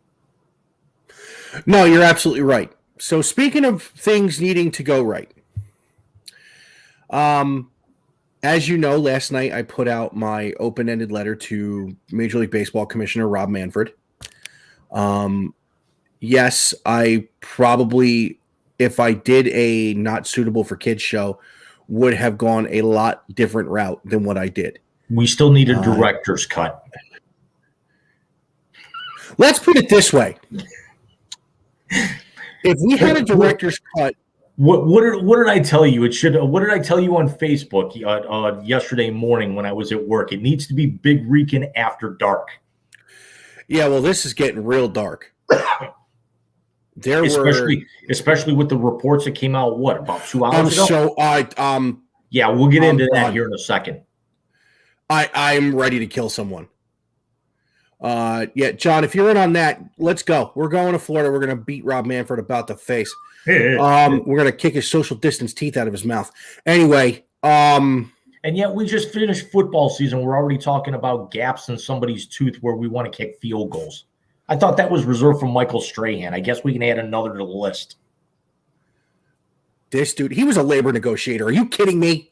S1: No, you're absolutely right. So speaking of things needing to go right, as you know, last night I put out my open-ended letter to Major League Baseball Commissioner Rob Manfred. Yes, I probably, if I did a not suitable for kids show, would have gone a lot different route than what I did.
S2: We still need a director's cut.
S1: Let's put it this way. If we had a director's cut,
S2: what did I tell you? What did I tell you on Facebook yesterday morning when I was at work? It needs to be Big Rican after dark.
S1: Yeah, well, this is getting real dark.
S2: Especially with the reports that came out, about 2 hours ago? Yeah, we'll get into that here in a second.
S1: I'm ready to kill someone. Yeah, John, if you're in on that, let's go. We're going to Florida. We're going to beat Rob Manfred about the face. We're going to kick his social distance teeth out of his mouth. Anyway,
S2: and yet we just finished football season. We're already talking about gaps in somebody's tooth where we want to kick field goals. I thought that was reserved for Michael Strahan. I guess we can add another to the list.
S1: This dude, he was a labor negotiator. Are you kidding me?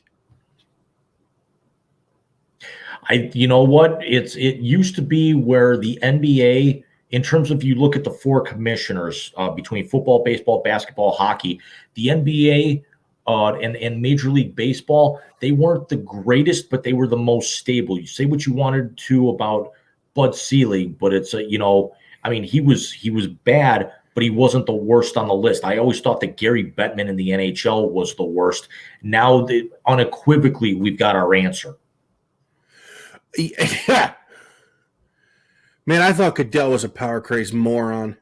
S2: You know what? It used to be where the NBA, in terms of, you look at the four commissioners between football, baseball, basketball, hockey, the NBA and Major League Baseball, they weren't the greatest, but they were the most stable. You say what you wanted to about Bud Selig, but it's he was bad, but he wasn't the worst on the list. I always thought that Gary Bettman in the NHL was the worst. Now, unequivocally, we've got our answer.
S1: Yeah. Man, I thought Goodell was a power crazed moron.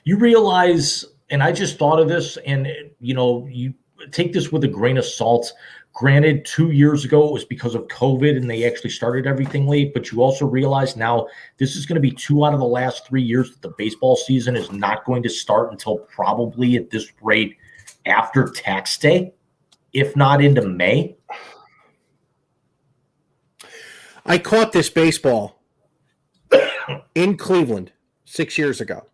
S2: You realize, and I just thought of this, and you take this with a grain of salt, Granted, 2 years ago it was because of COVID and they actually started everything late, but you also realize now this is going to be 2 out of the last 3 years that the baseball season is not going to start until probably at this rate after tax day, if not into May.
S1: I caught this baseball in Cleveland 6 years ago.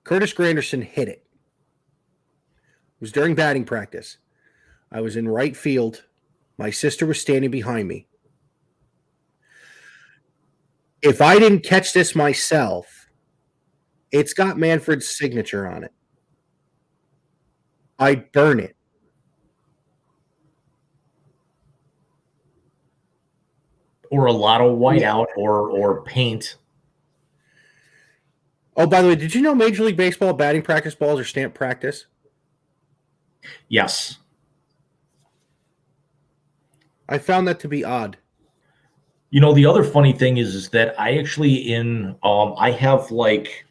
S1: Curtis Granderson hit it. It was during batting practice. I was in right field. My sister was standing behind me. If I didn't catch this myself, it's got Manfred's signature on it. I'd burn it.
S2: Or a lot of whiteout or paint.
S1: Oh, by the way, did you know Major League Baseball batting practice balls are stamped practice?
S2: Yes.
S1: I found that to be odd.
S2: You know, the other funny thing is that I actually I have like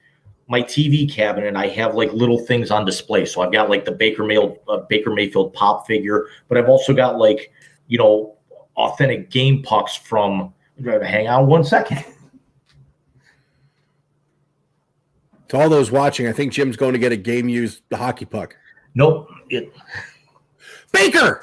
S2: my TV cabinet, and I have like little things on display. So I've got like the Baker Mayfield pop figure, but I've also got like, you know, authentic game pucks from, hang on one second.
S1: To all those watching, I think Jim's going to get a game-used hockey puck.
S2: Nope.
S1: Baker!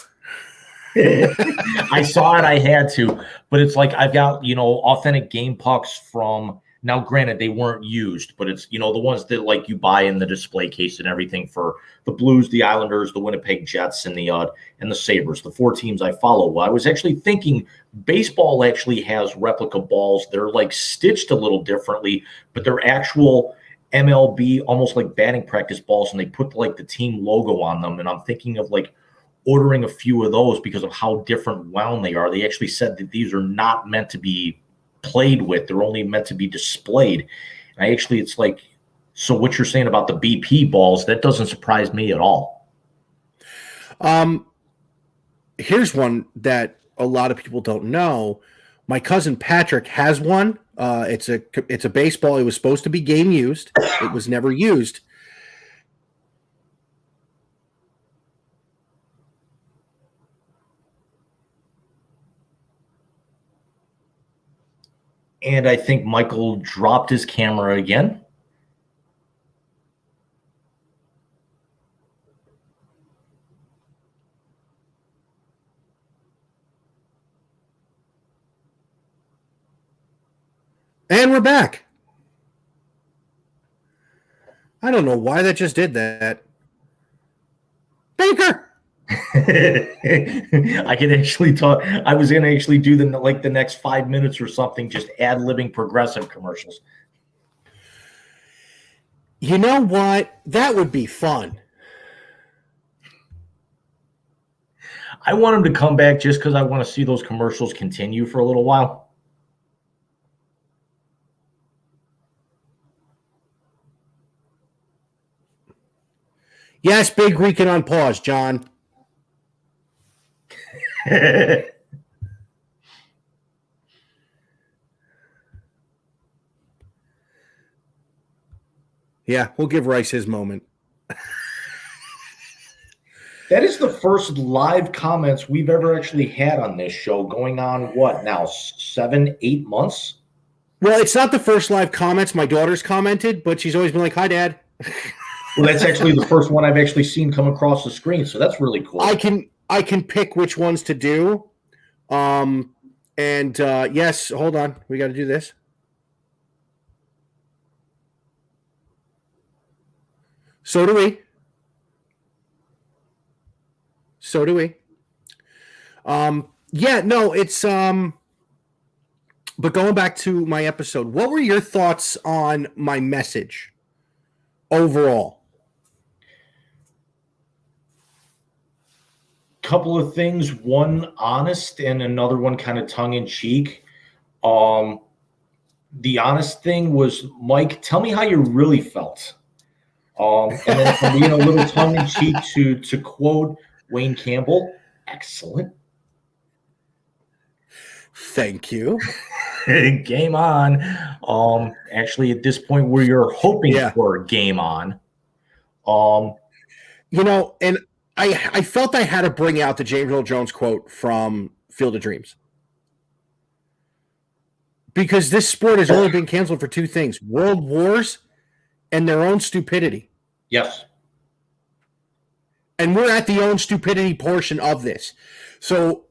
S2: I saw it. I had to, but it's like I've got, you know, authentic game pucks from, now granted they weren't used, but it's, you know, the ones that like you buy in the display case and everything for the Blues, the Islanders, the Winnipeg Jets, and the Sabres, the 4 teams I follow. Well, I was actually thinking baseball actually has replica balls. They're like stitched a little differently, but they're actual MLB, almost like batting practice balls, and they put like the team logo on them. And I'm thinking of like ordering a few of those because of how different wound they are. They actually said that these are not meant to be played with. They're only meant to be displayed. And it's like, so what you're saying about the BP balls, that doesn't surprise me at all.
S1: Here's one that a lot of people don't know. My cousin Patrick has one. It's a baseball. It was supposed to be game used. It was never used.
S2: And I think Michael dropped his camera again.
S1: And we're back. I don't know why that just did that. Baker!
S2: I can actually talk. I was going to actually do the next 5 minutes or something, just ad-libbing Progressive commercials.
S1: You know what? That would be fun.
S2: I want him to come back just because I want to see those commercials continue for a little while.
S1: Yes, Big Rican on pause, John. Yeah, we'll give Rice his moment.
S2: That is the first live comments we've ever actually had on this show, going on what now, 7-8 months?
S1: Well, it's not the first live comments. My daughter's commented, but she's always been like, "Hi, Dad."
S2: Well, that's actually the first one I've actually seen come across the screen, so that's really cool.
S1: I can pick which ones to do. Yes, hold on. We got to do this. So do we. But going back to my episode, what were your thoughts on my message overall?
S2: Couple of things, one honest and another one kind of tongue-in-cheek. The honest thing was, Mike, tell me how you really felt. And then from being a little tongue-in-cheek to quote Wayne Campbell, excellent.
S1: Thank you.
S2: Game on. Actually, at this point where you're hoping for game on.
S1: And I felt I had to bring out the James Earl Jones quote from Field of Dreams. Because this sport has only been canceled for two things: world wars and their own stupidity.
S2: Yes.
S1: And we're at the own stupidity portion of this. So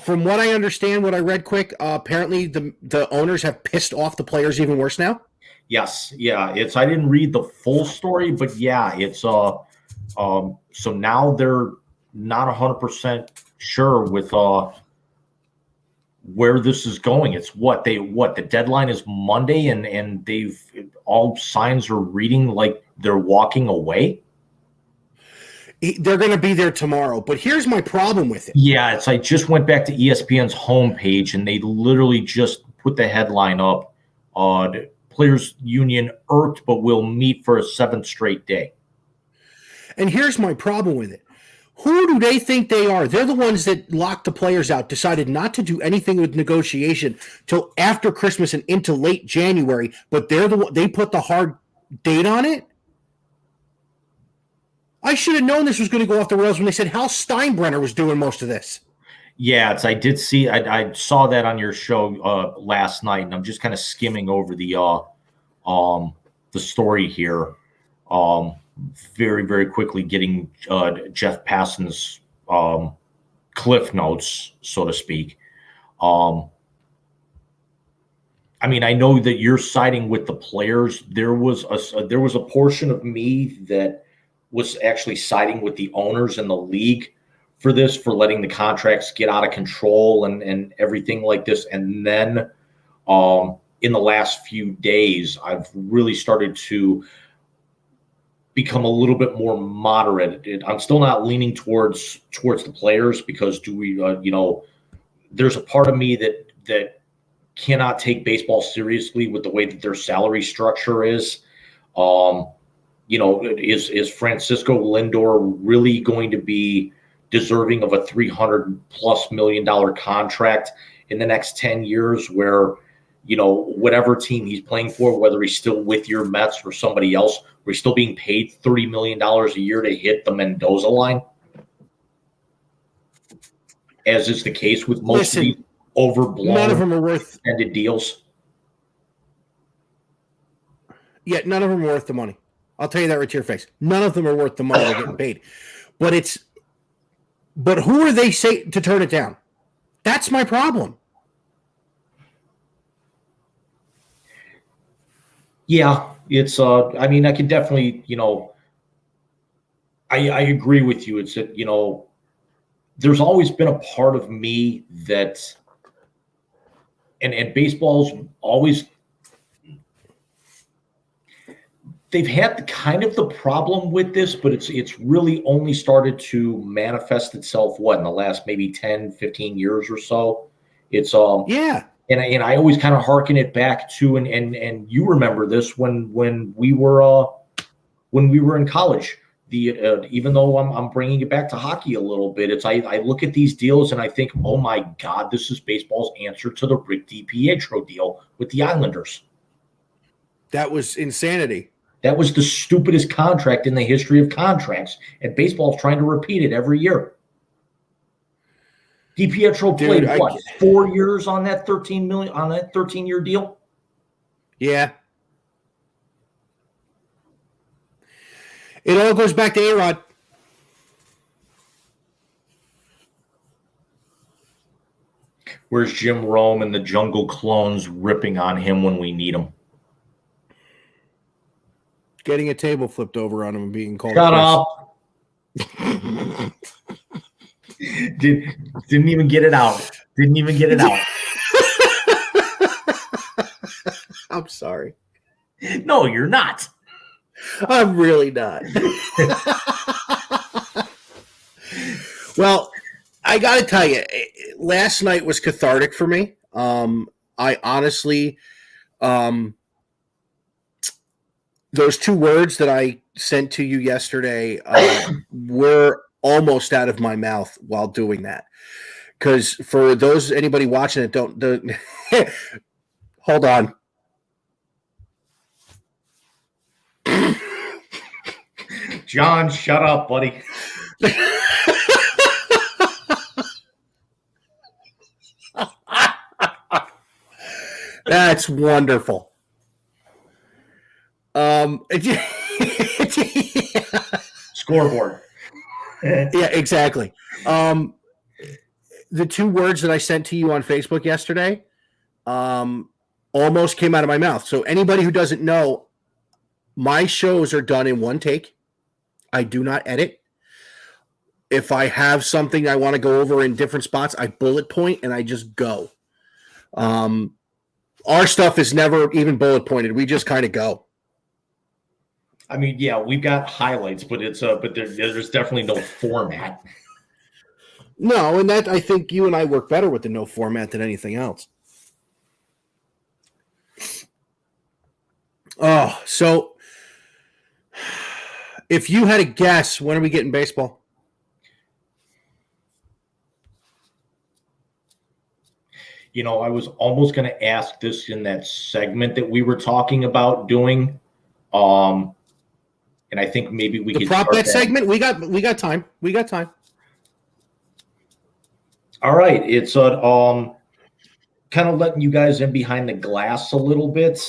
S1: from what I understand, what I read quick, apparently the owners have pissed off the players even worse now.
S2: Yes. Yeah. I didn't read the full story, but yeah, it's so now they're not 100% sure with where this is going. It's the deadline is Monday, and they've all signs are reading like they're walking away.
S1: They're going to be there tomorrow, but here's my problem with it.
S2: Yeah, I just went back to ESPN's homepage, and they literally just put the headline up: Players Union irked, but will meet for a 7th straight day.
S1: And here's my problem with it. Who do they think they are? They're the ones that locked the players out, decided not to do anything with negotiation till after Christmas and into late January, but they put the hard date on it. I should have known this was going to go off the rails when they said Hal Steinbrenner was doing most of this.
S2: Yeah, I did see. I saw that on your show last night, and I'm just kind of skimming over the story here, very very quickly, getting Jeff Passan's cliff notes, so to speak. I mean, I know that you're siding with the players. There was a portion of me that was actually siding with the owners and the league for this, for letting the contracts get out of control and everything like this. And then in the last few days, I've really started to become a little bit more moderate. I'm still not leaning towards the players, because there's a part of me that cannot take baseball seriously with the way that their salary structure is. Is Francisco Lindor really going to be deserving of a $300+ million contract in the next 10 years, where, whatever team he's playing for, whether he's still with your Mets or somebody else, we're still being paid $30 million a year to hit the Mendoza line, as is the case with most of these overblown,
S1: none of them are worth
S2: extended deals.
S1: Yeah, none of them are worth the money. I'll tell you that right to your face. None of them are worth the money they're getting paid. But who are they say to turn it down? That's my problem.
S2: Yeah, it's I mean, I can definitely, I agree with you. It's that, there's always been a part of me that, and baseball's always, they've had kind of the problem with this, but it's really only started to manifest itself in the last maybe 10, 15 years or so. It's
S1: yeah.
S2: And I always kind of hearken it back to, and you remember this when we were in college. Even though I'm bringing it back to hockey a little bit, I look at these deals and I think, oh my God, this is baseball's answer to the Rick DiPietro deal with the Islanders.
S1: That was insanity.
S2: That was the stupidest contract in the history of contracts, and baseball's trying to repeat it every year. DiPietro played 4 years on that $13 million on that 13-year deal.
S1: Yeah. It all goes back to A-Rod.
S2: Where's Jim Rome and the Jungle Clones ripping on him when we need him?
S1: Getting a table flipped over on him and being called.
S2: Shut up. Didn't even get it out. Didn't even get it out.
S1: I'm sorry.
S2: No, you're not.
S1: I'm really not. Well, I got to tell you, last night was cathartic for me. I honestly, those two words that I sent to you yesterday were almost out of my mouth while doing that. Because for anybody watching it, don't hold on.
S2: John, shut up, buddy.
S1: That's wonderful.
S2: Scoreboard.
S1: Yeah, exactly. The two words that I sent to you on Facebook yesterday almost came out of my mouth. So anybody who doesn't know, my shows are done in one take. I do not edit. If I have something I want to go over in different spots, I bullet point and I just go. Our stuff is never even bullet pointed. We just kind of go.
S2: I mean, yeah, we've got highlights, but there's definitely no format.
S1: No, and that I think you and I work better with the no format than anything else. Oh, so if you had a guess, when are we getting baseball?
S2: You know, I was almost going to ask this in that segment that we were talking about doing. And I think maybe we could
S1: prop
S2: start
S1: bet
S2: that.
S1: segment. We got time. We got time.
S2: All right, it's kind of letting you guys in behind the glass a little bit.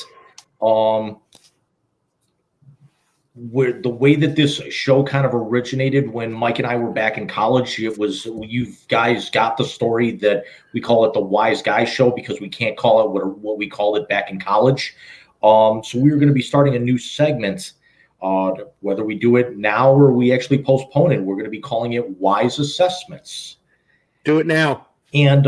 S2: Where the way that this show kind of originated when Mike and I were back in college, it was you guys got the story that we call it the Wise Guy Show because we can't call it what we called it back in college. So we were going to be starting a new segment. Whether we do it now or we actually postpone it, we're going to be calling it Wise Assessments.
S1: Do it now.
S2: And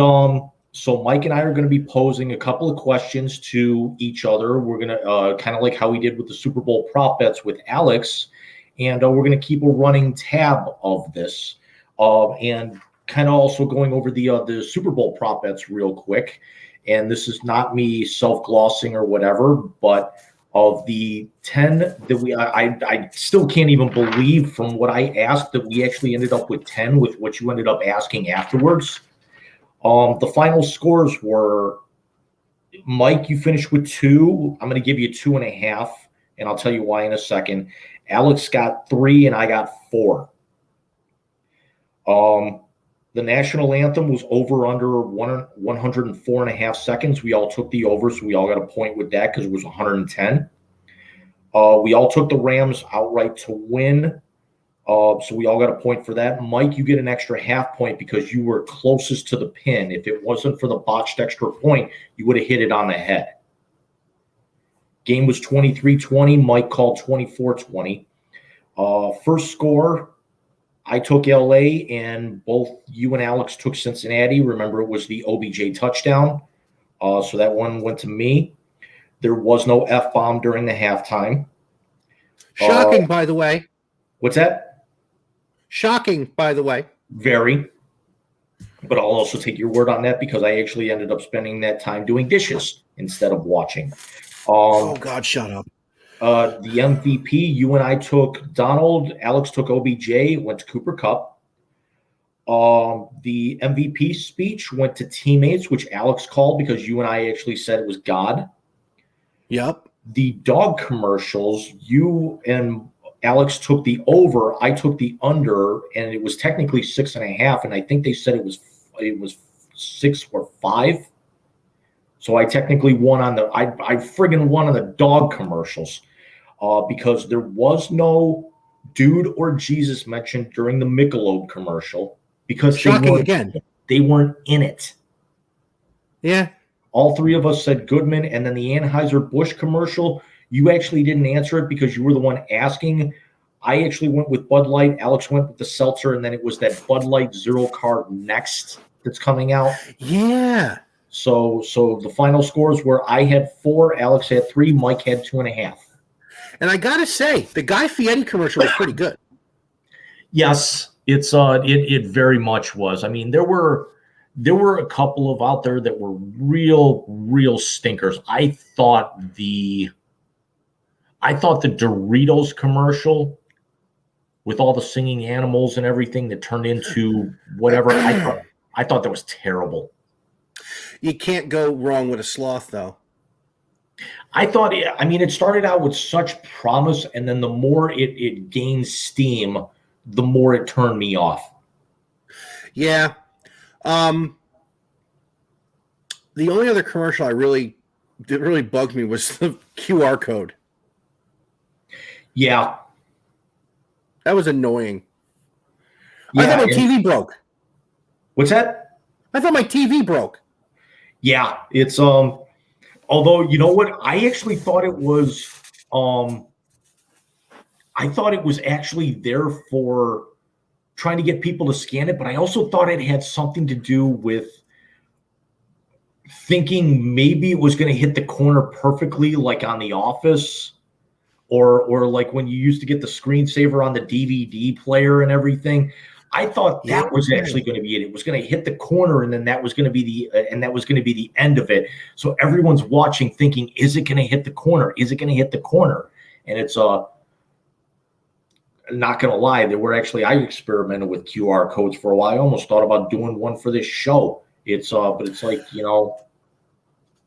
S2: so Mike and I are going to be posing a couple of questions to each other. We're going to kind of like how we did with the Super Bowl prop bets with Alex. And we're going to keep a running tab of this and kind of also going over the Super Bowl prop bets real quick. And this is not me self-glossing or whatever, but of the 10 that I still can't even believe from what I asked that we actually ended up with 10 with what you ended up asking afterwards. The final scores were, Mike, you finished with 2. I'm going to give you 2.5, and I'll tell you why in a second. Alex got 3, and I got 4. The national anthem was over under 104.5 seconds. We all took the over, so we all got a point with that because it was 110. We all took the Rams outright to win. So we all got a point for that. Mike, you get an extra half point because you were closest to the pin. If it wasn't for the botched extra point, you would have hit it on the head. Game was 23-20. Mike called 24-20. First score, I took LA, and both you and Alex took Cincinnati. Remember, it was the OBJ touchdown. So that one went to me. There was no F-bomb during the halftime.
S1: Shocking, by the way.
S2: What's that?
S1: Shocking, by the way.
S2: Very. But I'll also take your word on that because I actually ended up spending that time doing dishes instead of watching.
S1: Oh, God, shut up.
S2: The MVP, you and I took Donald. Alex took OBJ, went to Cooper Kupp. The MVP speech went to teammates, which Alex called because you and I actually said it was God.
S1: Yep.
S2: The dog commercials, you and Alex took the over. I took the under, and it was technically 6.5. And I think they said it was 6 or 5. So I technically won on the. I friggin' won on the dog commercials, because there was no dude or Jesus mentioned during the Michelob commercial because
S1: Shocking again.
S2: They weren't in it.
S1: Yeah.
S2: All 3 of us said Goodman, and then the Anheuser-Busch commercial, you actually didn't answer it because you were the one asking. I actually went with Bud Light. Alex went with the seltzer, and then it was that Bud Light Zero Carb Next that's coming out.
S1: Yeah.
S2: So the final scores were I had 4, Alex had 3, Mike had 2.5.
S1: And I got to say, the Guy Fieri commercial was pretty good.
S2: Yes, it very much was. I mean, there were a couple of out there that were real stinkers. I thought the Doritos commercial with all the singing animals and everything that turned into whatever, I thought that was terrible.
S1: You can't go wrong with a sloth, though.
S2: I thought, it started out with such promise, and then the more it gained steam, the more it turned me off.
S1: Yeah. The only other commercial that really bugged me was the QR code.
S2: Yeah.
S1: That was annoying.
S2: Yeah,
S1: I thought my TV broke.
S2: What's that?
S1: I thought my TV broke.
S2: Yeah, it's although you know what? I actually thought it was I thought it was actually there for trying to get people to scan it, but I also thought it had something to do with thinking maybe it was going to hit the corner perfectly, like on The Office, or like when you used to get the screensaver on the DVD player and everything. I thought that was actually going to be it. It was going to hit the corner, and then that was going to be the end of it. So everyone's watching, thinking, "Is it going to hit the corner? Is it going to hit the corner?" And it's not going to lie, I experimented with QR codes for a while. I almost thought about doing one for this show. But it's like,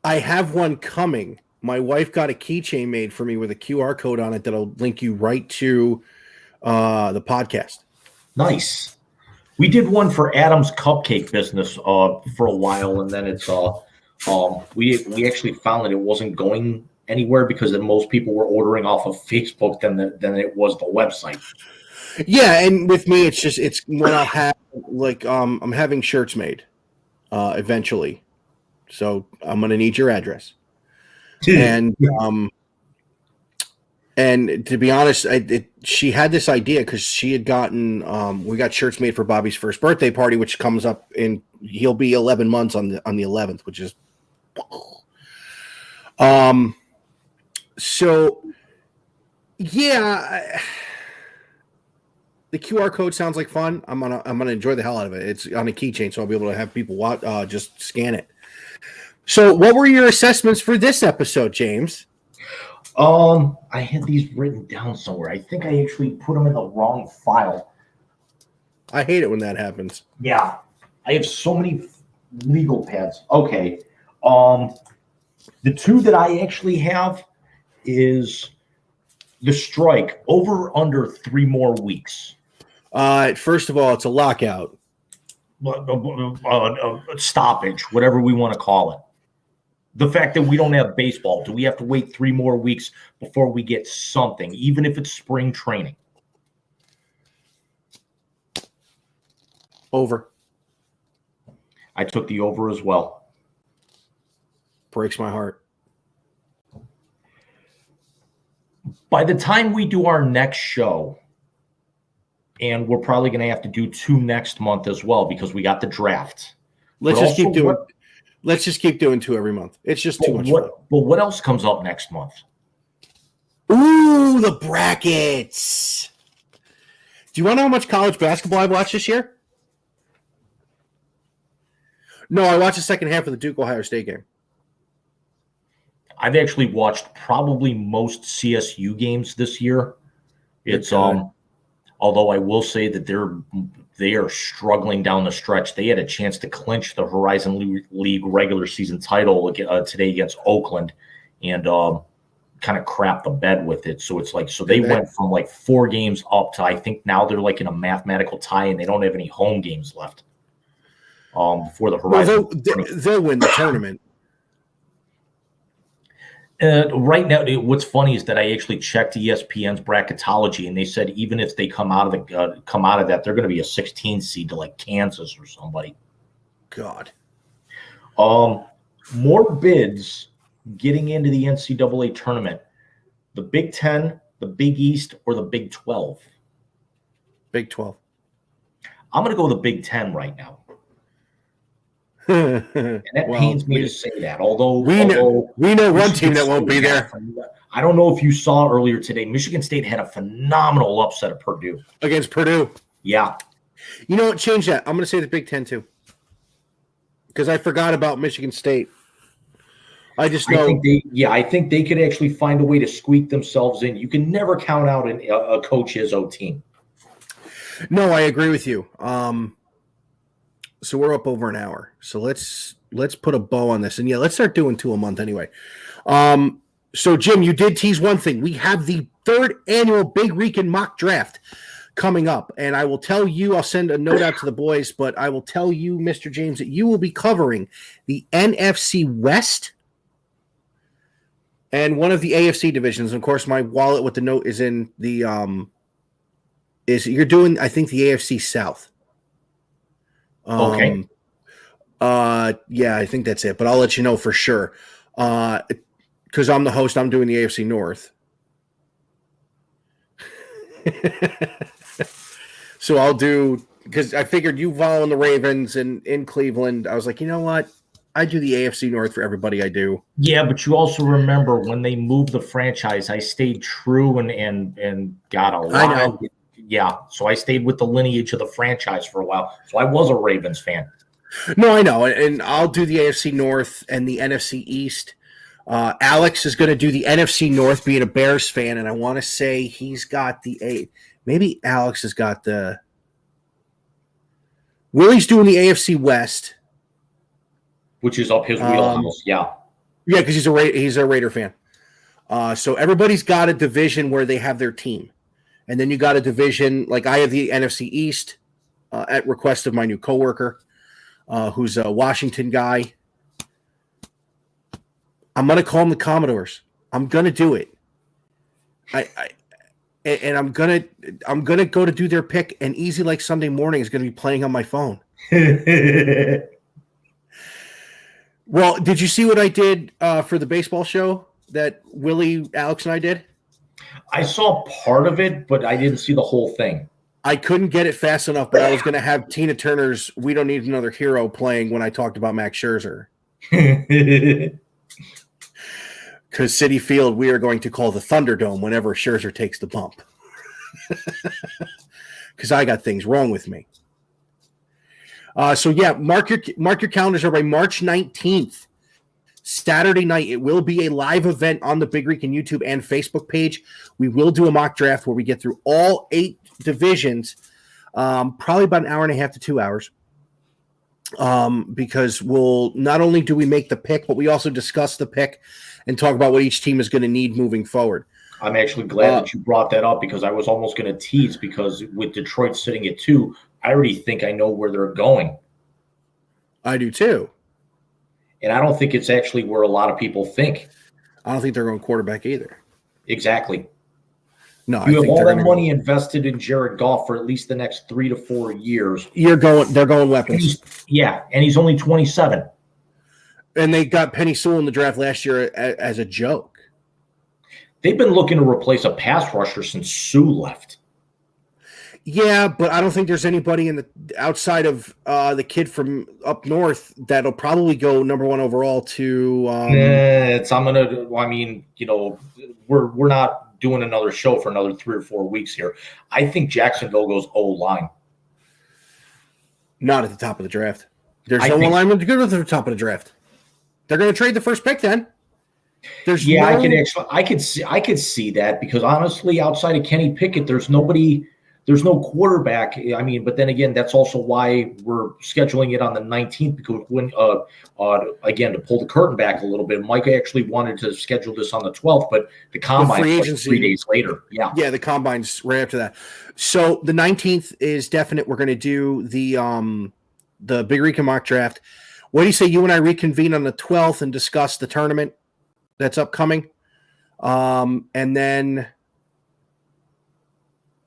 S1: I have one coming. My wife got a keychain made for me with a QR code on it that'll link you right to the podcast.
S2: Nice. We did one for Adam's cupcake business for a while, and then it's we actually found that it wasn't going anywhere because then most people were ordering off of Facebook than it was the website.
S1: Yeah, and with me, it's when I'll have I'm having shirts made eventually, so I'm gonna need your address. And to be honest, she had this idea because she had gotten we got shirts made for Bobby's first birthday party, which comes up he'll be 11 months on the 11th, which is so yeah. The QR code sounds like fun. I'm gonna enjoy the hell out of it. It's on a keychain, so I'll be able to have people just scan it. So, what were your assessments for this episode, James?
S2: I had these written down somewhere. I think I actually put them in the wrong file.
S1: I hate it when that happens.
S2: Yeah, I have so many legal pads. Okay, the two that I actually have is the strike over under 3 more weeks.
S1: First of all, it's a lockout.
S2: Stoppage, whatever we want to call it. The fact that we don't have baseball, do we have to wait 3 more weeks before we get something, even if it's spring training?
S1: Over.
S2: I took the over as well.
S1: Breaks my heart.
S2: By the time we do our next show, and we're probably going to have to do 2 next month as well because we got the draft.
S1: Let's just keep doing 2 every month. It's just too much fun.
S2: But what else comes up next month?
S1: Ooh, the brackets. Do you want to know how much college basketball I watched this year? No, I watched the second half of the Duke-Ohio State game.
S2: I've actually watched probably most CSU games this year. It's although I will say that they are struggling down the stretch. They had a chance to clinch the Horizon League regular season title today against Oakland, and kind of crapped the bed with it. So it's like they went from like 4 games up to I think now they're like in a mathematical tie, and they don't have any home games left. Before the Horizon,
S1: they'll win the tournament.
S2: Right now, what's funny is that I actually checked ESPN's bracketology, and they said even if they come out of that, they're going to be a 16 seed to like Kansas or somebody.
S1: God.
S2: More bids getting into the NCAA tournament: the Big Ten, the Big East, or the Big 12?
S1: Big 12.
S2: I'm going to go the Big 10 right now. And that pains me to say that. Although we know
S1: one team that won't be there.
S2: I don't know if you saw earlier today, Michigan State had a phenomenal upset of Purdue.
S1: Against Purdue.
S2: Yeah.
S1: You know what? Change that. I'm going to say the Big Ten too. Because I forgot about Michigan State. I just know.
S2: I think they could actually find a way to squeak themselves in. You can never count out a Coach Izzo team.
S1: No, I agree with you. So we're up over an hour. So let's put a bow on this. And yeah, let's start doing 2 a month anyway. So Jim, you did tease one thing. We have the 3rd annual Big Rican mock draft coming up. And I will tell you, I'll send a note out to the boys, but I will tell you, Mr. James, that you will be covering the NFC West and one of the AFC divisions. And of course, my wallet with the note is in the you're doing, I think, the AFC South.
S2: Okay.
S1: Yeah, I think that's it, but I'll let you know for sure. Because I'm the host, I'm doing the AFC North. So I'll do, because I figured you following the Ravens and in Cleveland, I was like, you know what? I do the AFC North for everybody I do.
S2: Yeah, but you also remember when they moved the franchise, I stayed true and got a lot.
S1: I know.
S2: Yeah, so I stayed with the lineage of the franchise for a while. So I was a Ravens fan.
S1: No, I know, and I'll do the AFC North and the NFC East. Alex is going to do the NFC North, being a Bears fan, and I want to say he's got the maybe Alex has got the. Willie's doing the AFC West,
S2: which is up his wheelhouse. Yeah,
S1: because he's a Raider fan. So everybody's got a division where they have their team, and then you got a division like I have the NFC East at request of my new coworker, who's a Washington guy. I'm gonna call them the Commodores. I'm gonna do it. I'm gonna go to do their pick, and Easy Like Sunday Morning is gonna be playing on my phone. Well, did you see what I did for the baseball show that Willie, Alex, and I did?
S2: I saw part of it, but I didn't see the whole thing.
S1: I couldn't get it fast enough, but I was going to have Tina Turner's "We Don't Need Another Hero" playing when I talked about Max Scherzer. Because Citi Field, we are going to call the Thunderdome whenever Scherzer takes the bump. Because I got things wrong with me. So yeah, mark your calendars are by March 19th, Saturday night. It will be a live event on the Big Rican YouTube and Facebook page. We will do a mock draft where we get through all 8 divisions, probably about an hour and a half to 2 hours. Because we'll not only do we make the pick, but we also discuss the pick and talk about what each team is going to need moving forward.
S2: I'm actually glad that you brought that up, because I was almost going to tease, because with Detroit sitting at 2, I already think I know where they're going.
S1: I do too.
S2: And I don't think it's actually where a lot of people think.
S1: I don't think they're going quarterback either.
S2: Exactly.
S1: No,
S2: you have all that money invested in Jared Goff for at least the next 3 to 4 years.
S1: They're going weapons.
S2: And he's only 27.
S1: And they got Penny Sewell in the draft last year as a joke.
S2: They've been looking to replace a pass rusher since Sue left.
S1: Yeah, but I don't think there's anybody in the outside of the kid from up north that'll probably go number 1 overall to. We're not doing another show for another 3 or 4 weeks here. I think Jacksonville goes O-line. Not at the top of the draft. There's no alignment to good with the top of the draft. They're going to trade the first pick then.
S2: I could see that, because honestly, outside of Kenny Pickett, there's no quarterback. I mean, but then again, that's also why we're scheduling it on the 19th, because when again, to pull the curtain back a little bit, Mike actually wanted to schedule this on the 12th, but the combine was like 3 days later. Yeah,
S1: the combine's right after that. So the 19th is definite. We're going to do the Big Rican mock draft. What do you say you and I reconvene on the 12th and discuss the tournament that's upcoming? And then,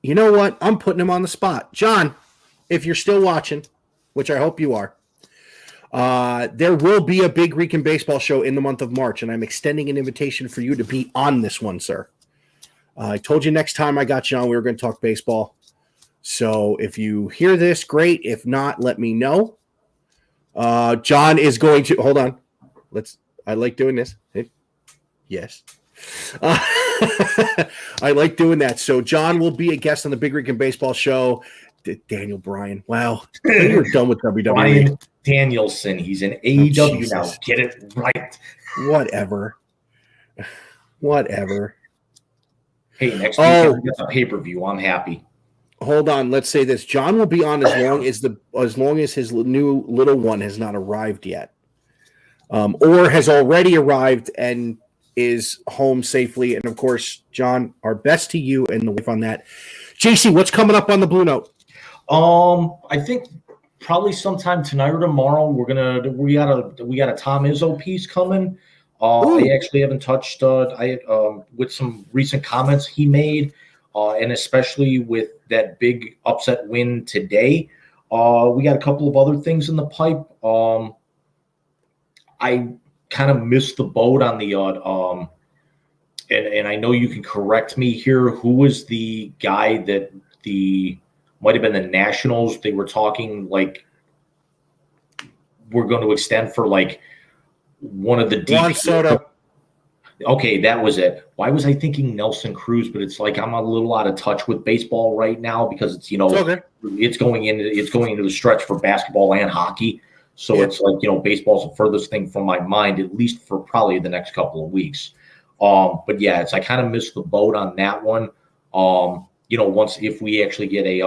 S1: you know what? I'm putting him on the spot. John, if you're still watching, which I hope you are, there will be a Big Rican baseball show in the month of March, and I'm extending an invitation for you to be on this one, sir. I told you next time I got you on, we were going to talk baseball. So if you hear this, great. If not, let me know. John is going to hold on. I like doing this. Yes. I like doing that. So John will be a guest on the Big Rican Baseball Show. Daniel Bryan. Wow. You're done with WWE.
S2: Bryan Danielson. He's in AEW now. Get it right.
S1: Whatever.
S2: Hey, next week I get the pay-per-view. I'm happy.
S1: Hold on. Let's say this. John will be on as long as his new little one has not arrived yet, or has already arrived and is home safely. And of course, John, our best to you and the wife on that. JC, what's coming up on the Blue Note?
S2: I think probably sometime tonight or tomorrow we got a Tom Izzo piece coming. I actually haven't touched with some recent comments he made, and especially with that big upset win today. We got a couple of other things in the pipe. I kind of missed the boat on the and I know you can correct me here. Who was the guy that might have been the Nationals? They were talking like we're going to extend for like one of the
S1: Juan Soto.
S2: Okay, that was it. Why was I thinking Nelson Cruz? But it's like I'm a little out of touch with baseball right now because it's it's going into the stretch for basketball and hockey. So it's like baseball's the furthest thing from my mind, at least for probably the next couple of weeks. But yeah, I kind of missed the boat on that one. Once if we actually get a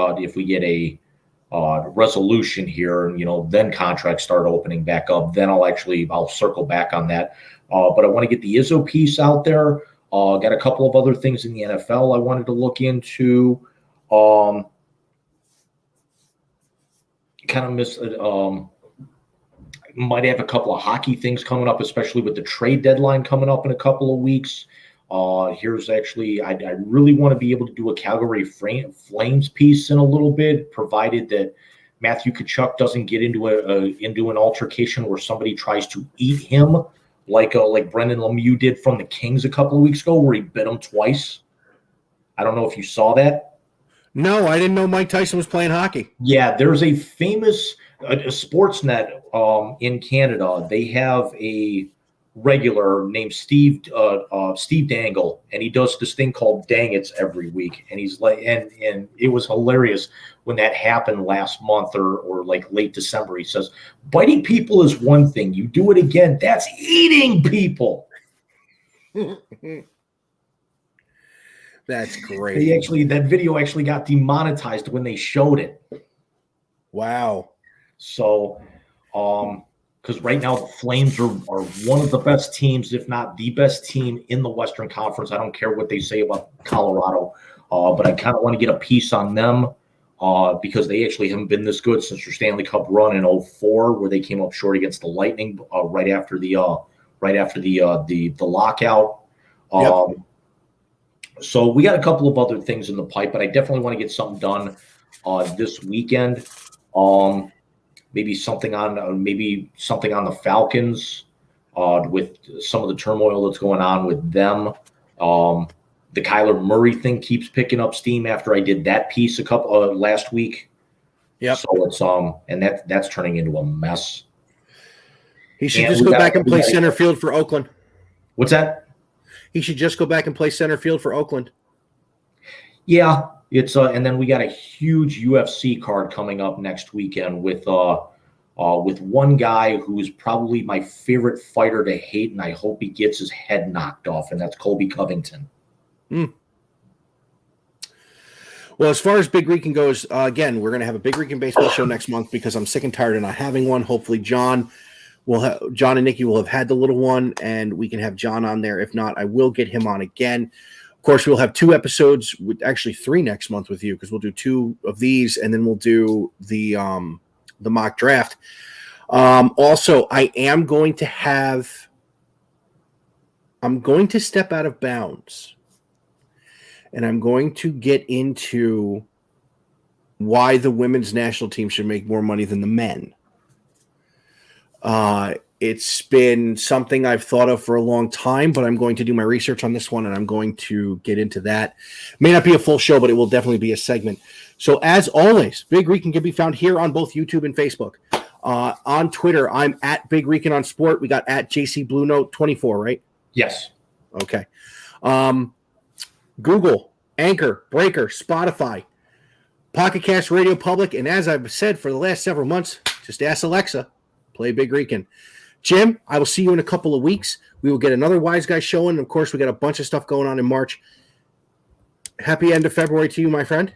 S2: resolution here, and then contracts start opening back up, then I'll circle back on that. But I want to get the Izzo piece out there. Got a couple of other things in the NFL I wanted to look into. Kind of missed. Might have a couple of hockey things coming up, especially with the trade deadline coming up in a couple of weeks. Here's actually, I really want to be able to do a Calgary Flames piece in a little bit, provided that Matthew Tkachuk doesn't get into an altercation where somebody tries to eat him, like Brendan Lemieux did from the Kings a couple of weeks ago, where he bit him twice. I don't know if you saw that.
S1: No, I didn't know Mike Tyson was playing hockey.
S2: Yeah, there's a famous Sportsnet in Canada. They have a regular named Steve Dangle, and he does this thing called Dang It's every week. And he's like, and it was hilarious when that happened last month or like late December. He says, biting people is one thing. You do it again, that's eating people.
S1: That's great.
S2: That video actually got demonetized when they showed it.
S1: Wow.
S2: So, because right now the Flames are one of the best teams, if not the best team in the Western Conference. I don't care what they say about Colorado, but I kind of want to get a piece on them because they actually haven't been this good since their Stanley Cup run in 2004, where they came up short against the Lightning right after the lockout.
S1: Yep.
S2: So we got a couple of other things in the pipe, but I definitely want to get something done this weekend. Maybe something on the Falcons with some of the turmoil that's going on with them. The Kyler Murray thing keeps picking up steam after I did that piece last week.
S1: Yeah.
S2: So it's and that's turning into a mess.
S1: He should just go back and play center field for Oakland.
S2: What's that?
S1: He should just go back and play center field for Oakland.
S2: Yeah, it's and then we got a huge UFC card coming up next weekend with one guy who's probably my favorite fighter to hate, and I hope he gets his head knocked off, and that's Colby Covington.
S1: Well, as far as Big Rican goes, again, we're going to have a Big Rican baseball show next month because I'm sick and tired of not having one. Hopefully, John and Nikki will have had the little one, and we can have John on there. If not, I will get him on again. Of course, we'll have 2 episodes, actually 3 next month with you, because we'll do 2 of these, and then we'll do the mock draft. Also, I'm going to step out of bounds, and I'm going to get into why the women's national team should make more money than the men. It's been something I've thought of for a long time, but I'm going to do my research on this one, and I'm going to get into that. May not be a full show, but it will definitely be a segment. So as always, Big Rican can be found here on both YouTube and Facebook. On Twitter, I'm at Big Rican on Sport. We got at JC Blue Note 24, right?
S2: Yes.
S1: Okay. Google, Anchor, Breaker, Spotify, Pocket Cast, Radio Public, and as I've said for the last several months, just ask Alexa, play Big Rican. Jim, I will see you in a couple of weeks. We will get another Wise Guy show in. Of course, we got a bunch of stuff going on in March. Happy end of February to you, my friend.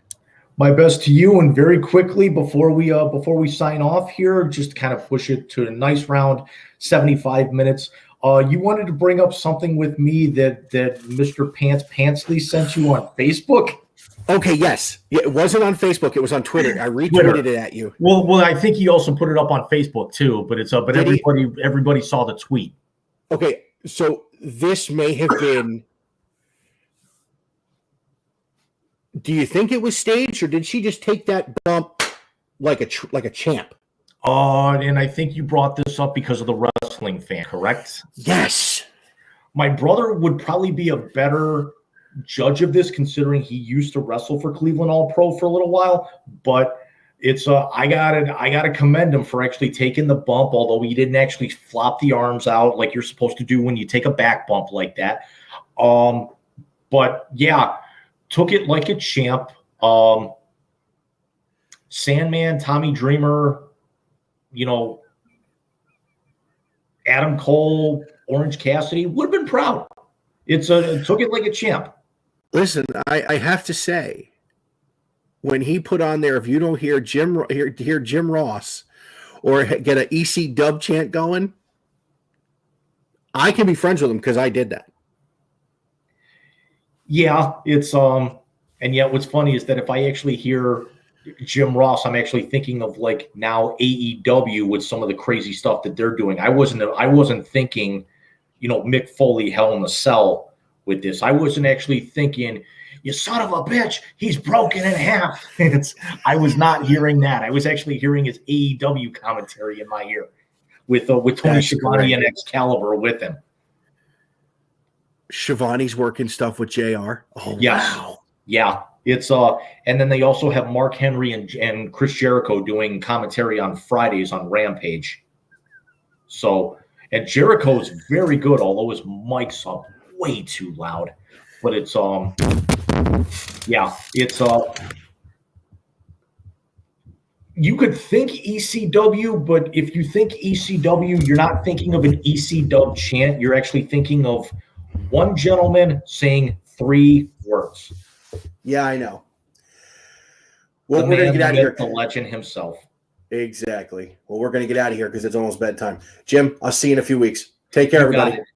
S2: My best to you, and very quickly before we sign off here, just kind of push it to a nice round 75 minutes. You wanted to bring up something with me that Mr. Pantsley sent you on Facebook?
S1: Okay, yes. Yeah, it wasn't on Facebook. It was on Twitter. I retweeted
S3: Twitter.
S1: it at you.
S3: Well, I think he also put it up on Facebook too. But it's but
S1: Did he?
S3: everybody saw the tweet.
S1: Okay, so this may have been. Do you think it was staged, or did she just take that bump like a champ?
S3: And I think you brought this up because of the wrestling fan, correct?
S1: Yes.
S3: My brother would probably be a better judge of this, considering he used to wrestle for Cleveland All Pro for a little while. But it's I gotta commend him for actually taking the bump, although he didn't actually flop the arms out like you're supposed to do when you take a back bump like that. But yeah, took it like a champ. Sandman, Tommy Dreamer, Adam Cole, Orange Cassidy would have been proud. Took it like a champ.
S1: Listen, I have to say, when he put on there, if you don't hear Jim Ross or get an EC dub chant going, I can be friends with him because I did that.
S2: Yeah, it's and yet what's funny is that if I actually hear Jim Ross, I'm actually thinking of like now AEW with some of the crazy stuff that they're doing. I wasn't thinking, Mick Foley, Hell in a Cell with this. I wasn't actually thinking, you son of a bitch, he's broken in half. I was not hearing that. I was actually hearing his AEW commentary in my ear with Tony Schiavone and Excalibur with him.
S1: Shivani's working stuff with JR. Oh,
S2: yes.
S1: Wow.
S2: Yeah. It's and then they also have Mark Henry and Chris Jericho doing commentary on Fridays on Rampage. So, and Jericho's very good, although his mic's up way too loud. But it's you could think ECW, but if you think ECW, you're not thinking of an EC dub chant. You're actually thinking of one gentleman saying 3 words.
S1: Yeah, I know. Well,
S2: we're going to get out of here. The legend himself.
S1: Exactly. Well, we're going to get out of here because it's almost bedtime. Jim, I'll see you in a few weeks. Take care, everybody.